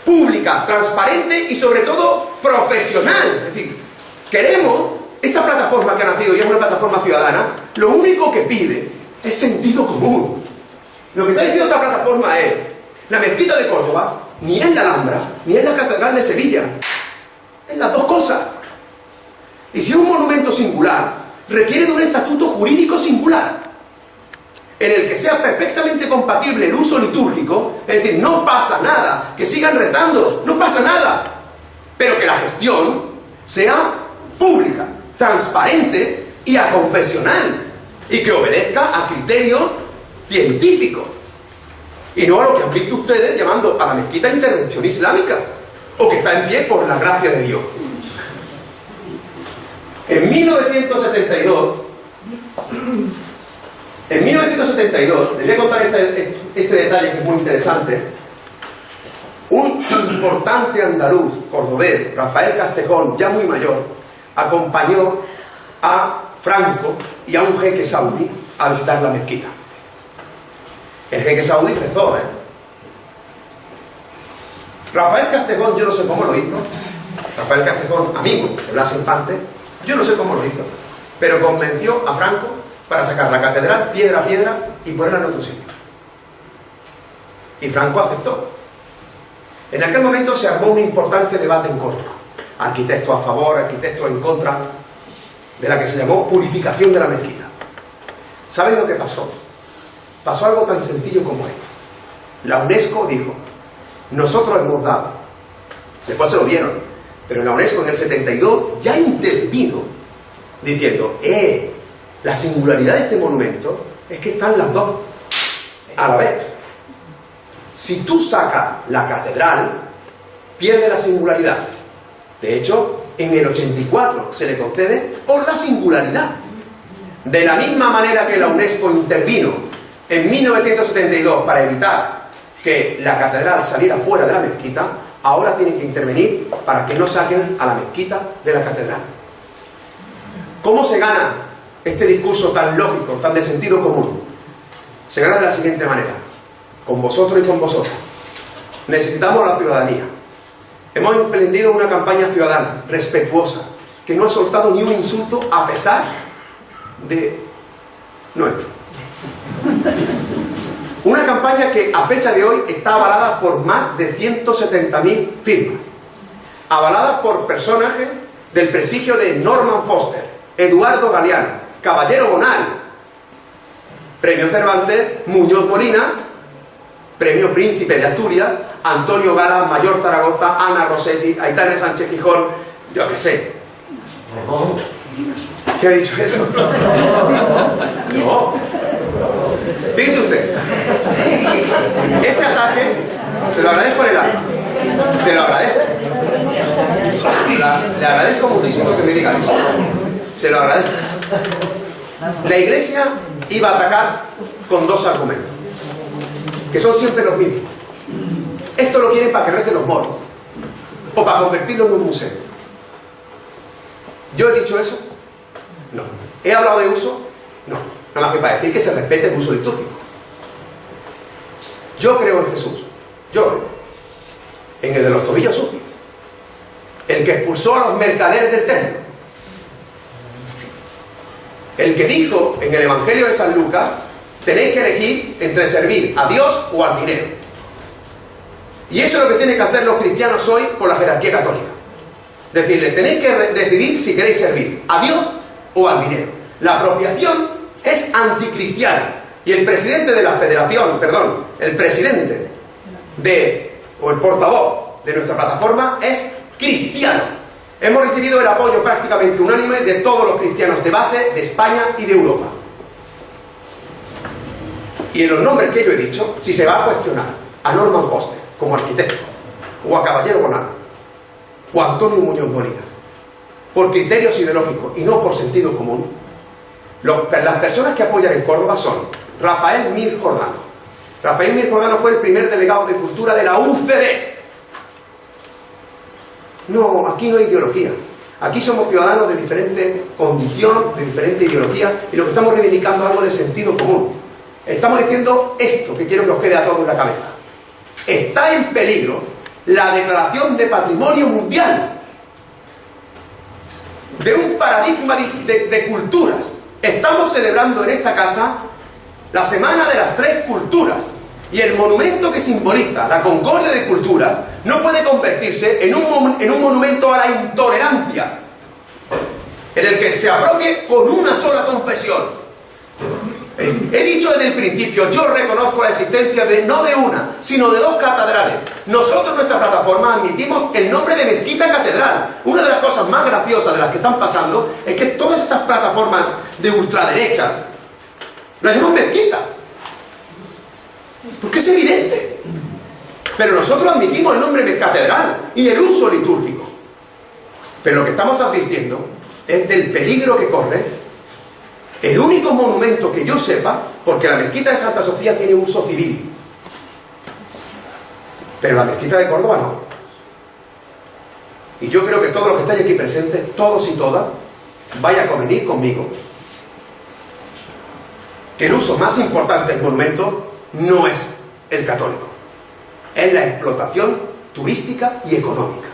pública, transparente y sobre todo profesional. Es decir, queremos, esta plataforma que ha nacido y es una plataforma ciudadana, lo único que pide es sentido común. Lo que está diciendo esta plataforma es, la mezquita de Córdoba ni es la Alhambra, ni es la Catedral de Sevilla, es las dos cosas. Y si es un monumento singular, requiere de un estatuto jurídico singular, en el que sea perfectamente compatible el uso litúrgico, es decir, no pasa nada, que sigan rezando, no pasa nada, pero que la gestión sea pública, transparente y aconfesional, y que obedezca a criterios científicos, y no a lo que han visto ustedes llamando a la mezquita intervención islámica, o que está en pie por la gracia de Dios. En 1972, les voy a contar este detalle que es muy interesante. Un importante andaluz, cordobés, Rafael Castejón, ya muy mayor, acompañó a Franco y a un jeque saudí a visitar la mezquita. El jeque saudí rezó, Rafael Castejón, yo no sé cómo lo hizo. Rafael Castejón, amigo de Blas Infante, yo no sé cómo lo hizo, pero convenció a Franco para sacar la catedral piedra a piedra y ponerla en otro sitio. Y Franco aceptó. En aquel momento se armó un importante debate en Córdoba. Arquitectos a favor, arquitectos en contra, de la que se llamó purificación de la mezquita. ¿Saben lo que pasó? Pasó algo tan sencillo como esto. La UNESCO dijo, nosotros hemos dado, después se lo dieron, pero la UNESCO en el 72 ya intervino diciendo, la singularidad de este monumento es que están las dos a la vez. Si tú sacas la catedral, pierde la singularidad. De hecho, en el 84 se le concede por la singularidad. De la misma manera que la UNESCO intervino en 1972 para evitar que la catedral saliera fuera de la mezquita, ahora tienen que intervenir para que no saquen a la mezquita de la catedral. ¿Cómo se gana este discurso tan lógico, tan de sentido común? se gana de la siguiente manera: con vosotros y con vosotras. Necesitamos la ciudadanía. Hemos emprendido una campaña ciudadana, respetuosa, que no ha soltado ni un insulto a pesar de nuestro. Una campaña que a fecha de hoy está avalada por más de 170.000 firmas. Avalada por personajes del prestigio de Norman Foster, Eduardo Galeano, Caballero Bonal, Premio Cervantes, Muñoz Molina, Premio Príncipe de Asturias, Antonio Gala, Mayor Zaragoza, Ana Rossetti, Aitana Sánchez Gijón, yo qué sé. ¿Qué ha dicho eso? No. Fíjese usted, ese ataque, se lo agradezco en el alma, se lo agradezco. Le agradezco muchísimo que me diga eso, se lo agradezco. La Iglesia iba a atacar con dos argumentos, que son siempre los mismos. Esto lo quieren para que recen los moros, o para convertirlo en un museo. ¿Yo he dicho eso? No. ¿He hablado de uso? No. Nada más que para decir que se respete el uso litúrgico. Yo creo en Jesús. Yo, en el de los tobillos sucios, el que expulsó a los mercaderes del templo, el que dijo en el Evangelio de San Lucas: tenéis que elegir entre servir a Dios o al dinero. Y eso es lo que tienen que hacer los cristianos hoy con la jerarquía católica. Decirle: tenéis que decidir si queréis servir a Dios o al dinero. La apropiación es anticristiana. Y el presidente de la federación, el presidente o el portavoz de nuestra plataforma es cristiano. Hemos recibido el apoyo prácticamente unánime de todos los cristianos de base de España y de Europa. Y en los nombres que yo he dicho, si se va a cuestionar a Norman Foster como arquitecto, o a Caballero Bonal, o a Antonio Muñoz Molina, por criterios ideológicos y no por sentido común, las personas que apoyan en Córdoba son Rafael Mir Jordano. Rafael Mir Jordano fue el primer delegado de cultura de la UCD. No, aquí no hay ideología. Aquí somos ciudadanos de diferente condición, de diferente ideología, y lo que estamos reivindicando es algo de sentido común. Estamos diciendo esto, que quiero que os quede a todos en la cabeza. Está en peligro la declaración de patrimonio mundial de un paradigma de culturas. Estamos celebrando en esta casa la Semana de las Tres Culturas, y el monumento que simboliza la concordia de culturas no puede convertirse en un monumento a la intolerancia, en el que se apropie con una sola confesión. He dicho desde el principio, yo reconozco la existencia no de una, sino de dos catedrales. Nosotros en nuestra plataforma admitimos el nombre de Mezquita Catedral. Una de las cosas más graciosas de las que están pasando es que todas estas plataformas de ultraderecha las llamamos mezquita, porque es evidente. Pero nosotros admitimos el nombre de catedral y el uso litúrgico. Pero lo que estamos advirtiendo es del peligro que corre el único monumento que yo sepa, porque la mezquita de Santa Sofía tiene uso civil, pero la mezquita de Córdoba no. Y yo creo que todos los que estáis aquí presentes, todos y todas, vaya a convenir conmigo que el uso más importante del monumento no es el católico, es la explotación turística y económica.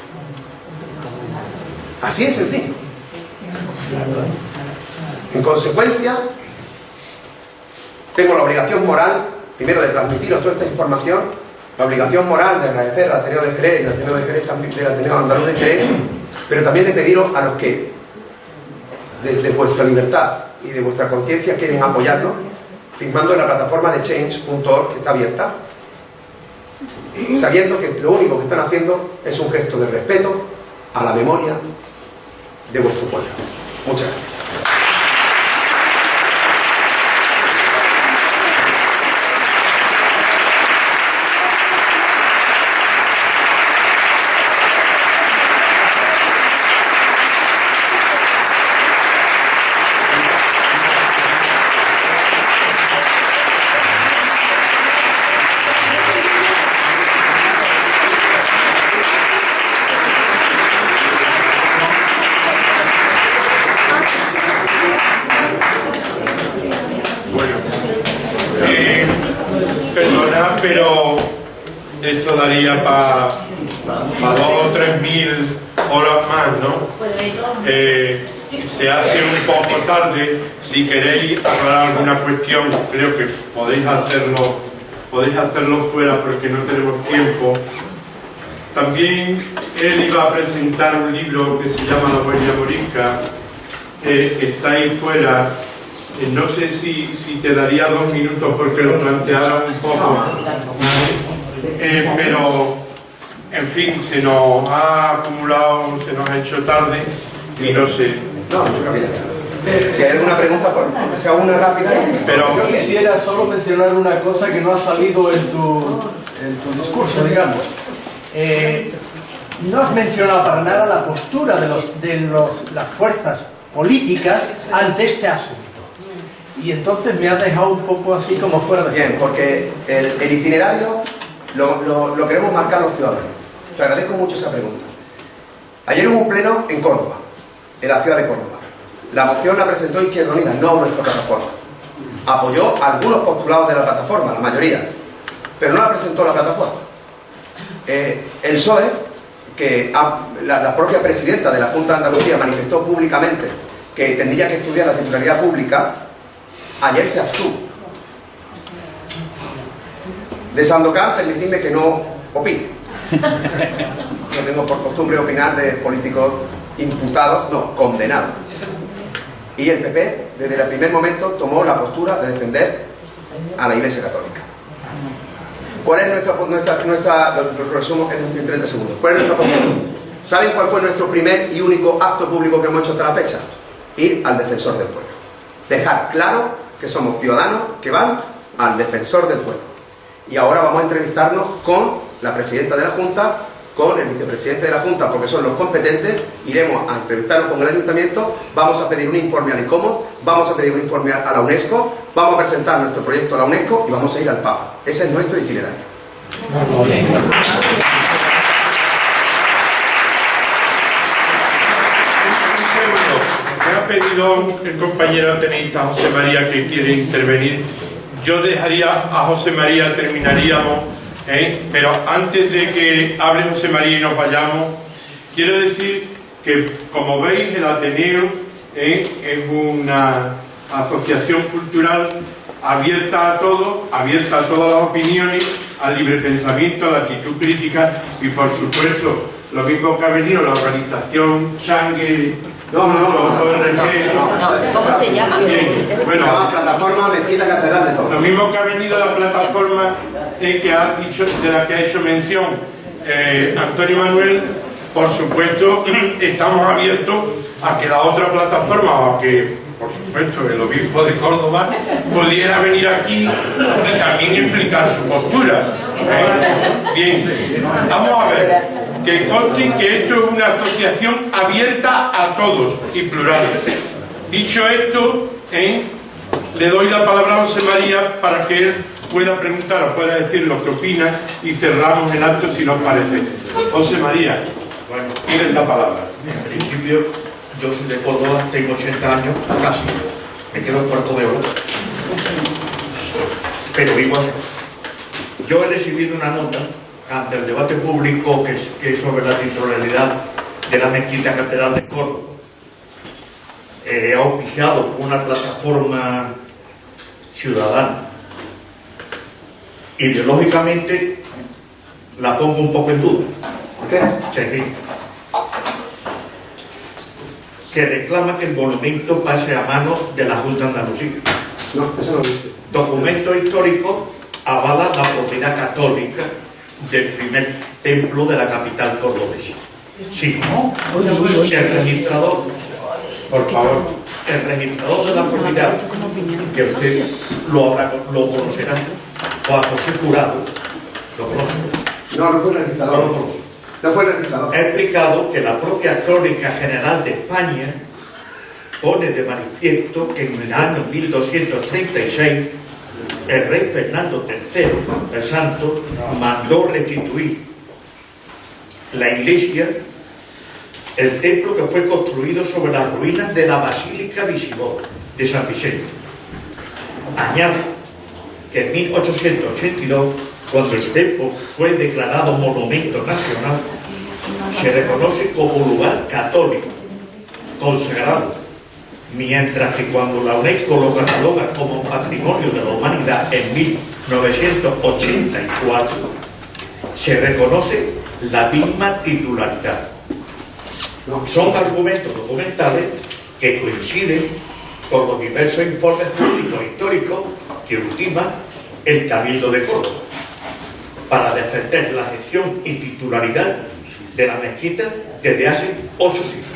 Así de sencillo. En consecuencia, tengo la obligación moral, primero, de transmitiros toda esta información, la obligación moral de agradecer al Ateneo de Jerez, al Ateneo de Jerez también, del Ateneo Andaluz de Jerez, pero también de pediros a los que, desde vuestra libertad y de vuestra conciencia, quieren apoyarnos, firmando en la plataforma de change.org, que está abierta, sabiendo que lo único que están haciendo es un gesto de respeto a la memoria de vuestro pueblo. Muchas gracias. pero esto daría para 2 o 3 mil horas más, ¿no? Se hace un poco tarde. Si queréis aclarar alguna cuestión, creo que podéis hacerlo fuera porque no tenemos tiempo. También él iba a presentar un libro que se llama La Huella Morisca, está ahí fuera. No sé si te daría 2 minutos porque lo planteara un poco, pero en fin, se nos ha acumulado, se nos ha hecho tarde y no sé. No, yo creo que ya está. Si hay alguna pregunta, por que sea una rápida. Pero yo quisiera solo mencionar una cosa que no ha salido en tu discurso, digamos. No has mencionado para nada la postura de las fuerzas políticas ante este asunto. Y entonces me has dejado un poco así como fuera de... Bien, porque el itinerario lo queremos marcar los ciudadanos. Te agradezco mucho esa pregunta. Ayer hubo un pleno en Córdoba, en la ciudad de Córdoba. La moción la presentó Izquierda Unida, no nuestra plataforma. Apoyó algunos postulados de la plataforma, la mayoría, pero no la presentó la plataforma. El PSOE, que la propia presidenta de la Junta de Andalucía manifestó públicamente que tendría que estudiar la titularidad pública, ayer se abstuvo. De Sandokan, permitidme que no opine. No tengo por costumbre opinar de políticos imputados, no, condenados. Y el PP, desde el primer momento, tomó la postura de defender a la Iglesia Católica. ¿Cuál es lo resumo en 30 segundos? ¿Cuál es nuestra posición? ¿Saben cuál fue nuestro primer y único acto público que hemos hecho hasta la fecha? Ir al defensor del pueblo. Dejar claro que somos ciudadanos que van al defensor del pueblo. Y ahora vamos a entrevistarnos con la presidenta de la Junta, con el vicepresidente de la Junta, porque son los competentes. Iremos a entrevistarnos con el Ayuntamiento, vamos a pedir un informe al ICOMOS, vamos a pedir un informe a la UNESCO, vamos a presentar nuestro proyecto a la UNESCO y vamos a ir al Papa. Ese es nuestro itinerario. Me ha pedido el compañero ateneísta José María que quiere intervenir. Yo dejaría a José María, terminaríamos, pero antes de que hable José María y nos vayamos, quiero decir que, como veis, el Ateneo es una asociación cultural abierta a todo, abierta a todas las opiniones, al libre pensamiento, a la actitud crítica y, por supuesto, lo mismo que ha venido la organización Changue. ¿Cómo se llama? Bueno, la plataforma Mezquita Catedral de todo. lo mismo que ha venido la plataforma que ha dicho, de la que ha hecho mención Antonio Manuel. Por supuesto, estamos abiertos a que la otra plataforma, o a que, por supuesto, el obispo de Córdoba pudiera venir aquí y también explicar su postura. Bien, vamos a ver. Que conste que esto es una asociación abierta a todos y plural. Dicho esto, le doy la palabra a José María para que él pueda preguntar o pueda decir lo que opina y cerramos el acto si nos parece. José María, bueno, tienes la palabra. En principio, yo soy de Córdoba, tengo 80 años, casi, me quedo en Puerto de Oro, pero vivo allá. Yo he recibido una nota ante el debate público que es sobre la titularidad de la Mezquita Catedral de Córdoba, auspiciado por una plataforma ciudadana. Ideológicamente la pongo un poco en duda. ¿Por qué? Sí. Que reclama que el monumento pase a manos de la Junta de Andalucía. No, eso no lo dice. Documento histórico avala la propiedad católica del primer templo de la capital cordobesa. Sí, el registrador, por favor, el registrador de la propiedad, que usted lo conocerá, Juan José Jurado, lo conoce. No fue el registrador. No lo conoce. No fue el registrador. Ha explicado que la propia Crónica General de España pone de manifiesto que en el año 1236 el rey Fernando III, el Santo, mandó restituir la iglesia, el templo que fue construido sobre las ruinas de la Basílica Visigoda de San Vicente. Añade que en 1882 Cuando el templo fue declarado monumento nacional, se reconoce como lugar católico, consagrado, mientras que cuando la UNESCO lo cataloga como Patrimonio de la Humanidad en 1984, se reconoce la misma titularidad. Son argumentos documentales que coinciden con los diversos informes jurídicos históricos que ultima el Cabildo de Córdoba para defender la gestión y titularidad de la mezquita desde hace 8 siglos.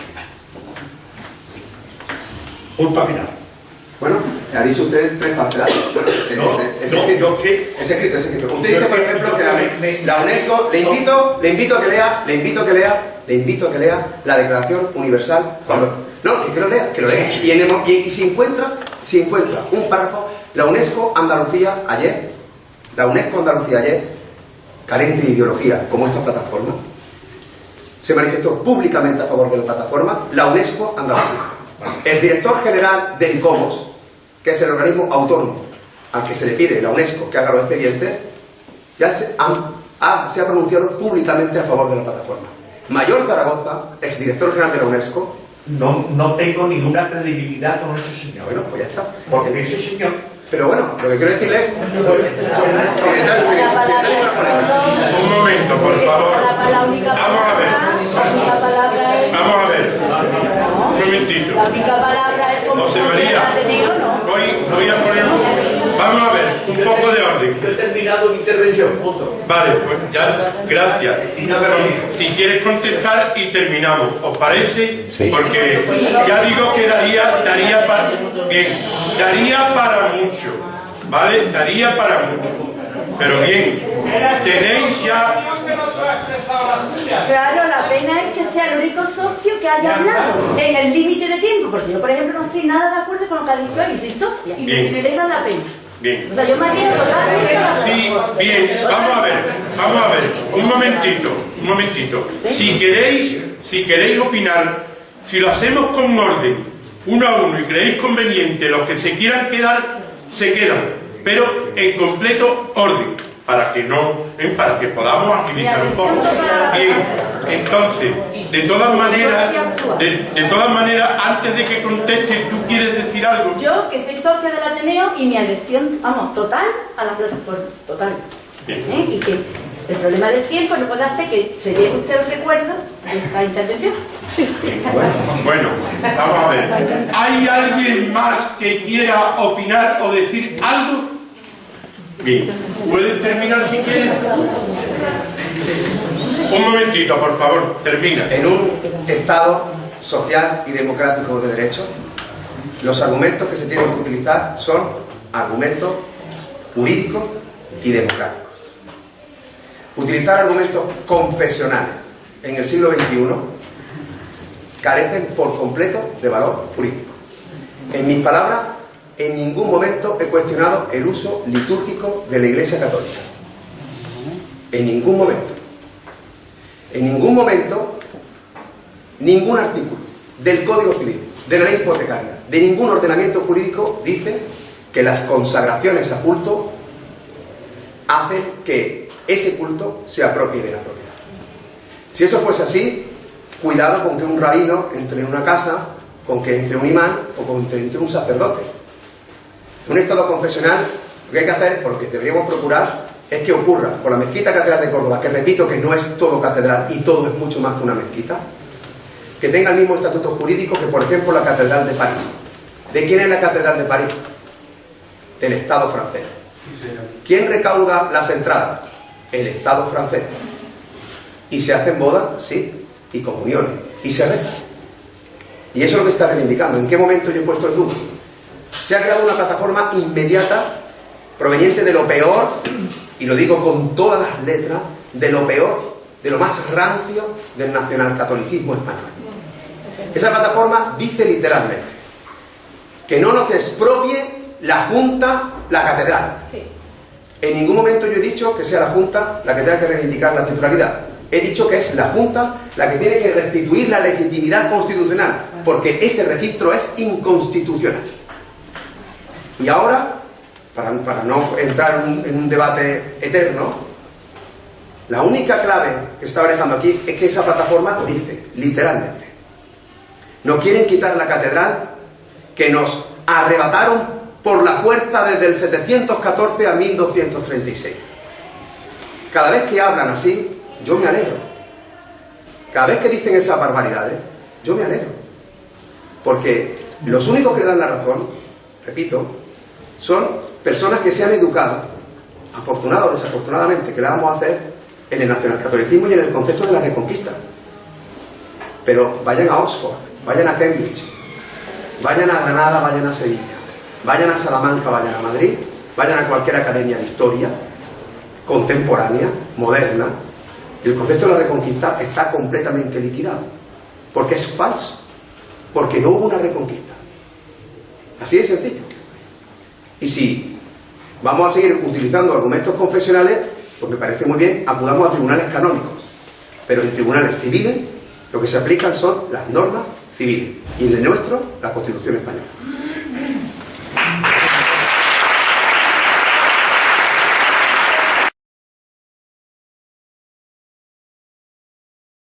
Punto final. Bueno, ha dicho usted 3 falsedades. Bueno, ese escrito. Usted dice, por ejemplo, que la UNESCO, le invito a que lea la Declaración Universal. Que lo lea. Y si encuentra un párrafo, la UNESCO Andalucía ayer, carente de ideología, como esta plataforma, se manifestó públicamente a favor de la plataforma, la UNESCO Andalucía. El director general del ICOMOS, que es el organismo autónomo al que se le pide la UNESCO que haga los expedientes, ya se ha pronunciado públicamente a favor de la plataforma. Mayor Zaragoza, exdirector general de la UNESCO. No tengo ninguna credibilidad con ese señor. Bueno, pues ya está. Porque ese señor... Pero bueno, lo que quiero decirle... Un momento, por favor. Vamos a ver. Un momentito. José María, voy a poner... Vamos a ver, un poco de orden. Yo he terminado mi intervención. Vale, pues ya, gracias. Si quieres contestar y terminamos, ¿os parece? Sí. Porque ya digo que daría para mucho, ¿vale? Daría para mucho. Pero bien, tenéis ya... Claro, la pena es que sea el único socio que haya hablado en el límite de tiempo, porque yo, por ejemplo, no estoy nada de acuerdo con lo que ha dicho él y soy socia. Bien. Esa es la pena. Bien. O sea, yo más bien totalmente... Sí, bien, vamos a ver, un momentito. Si queréis opinar, si lo hacemos con orden, uno a uno, y creéis conveniente, los que se quieran quedar, se quedan, pero en completo orden, para que podamos agilizar un poco. Bien, entonces, de todas maneras, antes de que conteste, ¿tú quieres decir algo? Yo, que soy socia del Ateneo, y mi adhesión, total a la plataforma, total. Y que el problema del tiempo no puede hacer que se lleve usted el recuerdo de esta intervención. Bueno, vamos a ver. ¿Hay alguien más que quiera opinar o decir algo? Bien, ¿pueden terminar si quieren? Un momentito, por favor, termina. En un Estado social y democrático de derecho, los argumentos que se tienen que utilizar son argumentos jurídicos y democráticos. Utilizar argumentos confesionales en el siglo XXI carecen por completo de valor jurídico. En mis palabras, en ningún momento he cuestionado el uso litúrgico de la Iglesia Católica. En ningún momento. En ningún momento, ningún artículo del Código Civil, de la ley hipotecaria, de ningún ordenamiento jurídico dice que las consagraciones a culto hacen que ese culto se apropie de la propiedad. Si eso fuese así, cuidado con que un rabino entre en una casa, con que entre un imán o con que entre un sacerdote. En un estado confesional, lo que hay que hacer, por lo que deberíamos procurar, es que ocurra por la Mezquita Catedral de Córdoba, que repito que no es todo catedral y todo es mucho más que una mezquita, que tenga el mismo estatuto jurídico que, por ejemplo, la Catedral de París. ¿De quién es la Catedral de París? Del Estado francés. ¿Quién recauda las entradas? El Estado francés. ¿Y se hacen bodas? Sí. Y comuniones. Y se reza. Y eso es lo que está reivindicando. ¿En qué momento yo he puesto el duda? Se ha creado una plataforma inmediata proveniente de lo peor, y lo digo con todas las letras, de lo peor, de lo más rancio del nacionalcatolicismo español. Esa plataforma dice literalmente que no nos expropie la Junta la catedral. Sí. En ningún momento yo he dicho que sea la Junta la que tenga que reivindicar la titularidad. He dicho que es la Junta la que tiene que restituir la legitimidad constitucional, porque ese registro es inconstitucional. Y ahora para no entrar en un debate eterno, la única clave que se está manejando aquí es que esa plataforma dice, literalmente, no quieren quitar la catedral que nos arrebataron por la fuerza desde el 714 a 1236. Cada vez que hablan así, yo me alegro. Cada vez que dicen esas barbaridades, yo me alegro. Porque los únicos que le dan la razón, repito, son personas que se han educado, afortunado o desafortunadamente, que le vamos a hacer en el nacionalcatolicismo y en el concepto de la Reconquista. Pero vayan a Oxford, vayan a Cambridge, vayan a Granada, vayan a Sevilla, vayan a Salamanca, vayan a Madrid, vayan a cualquier academia de historia contemporánea, moderna, y el concepto de la Reconquista está completamente liquidado, porque es falso, porque no hubo una Reconquista. Así de sencillo. Y si vamos a seguir utilizando argumentos confesionales, pues me parece muy bien, acudamos a tribunales canónicos, pero en tribunales civiles lo que se aplican son las normas civiles, y en el nuestro, la Constitución española.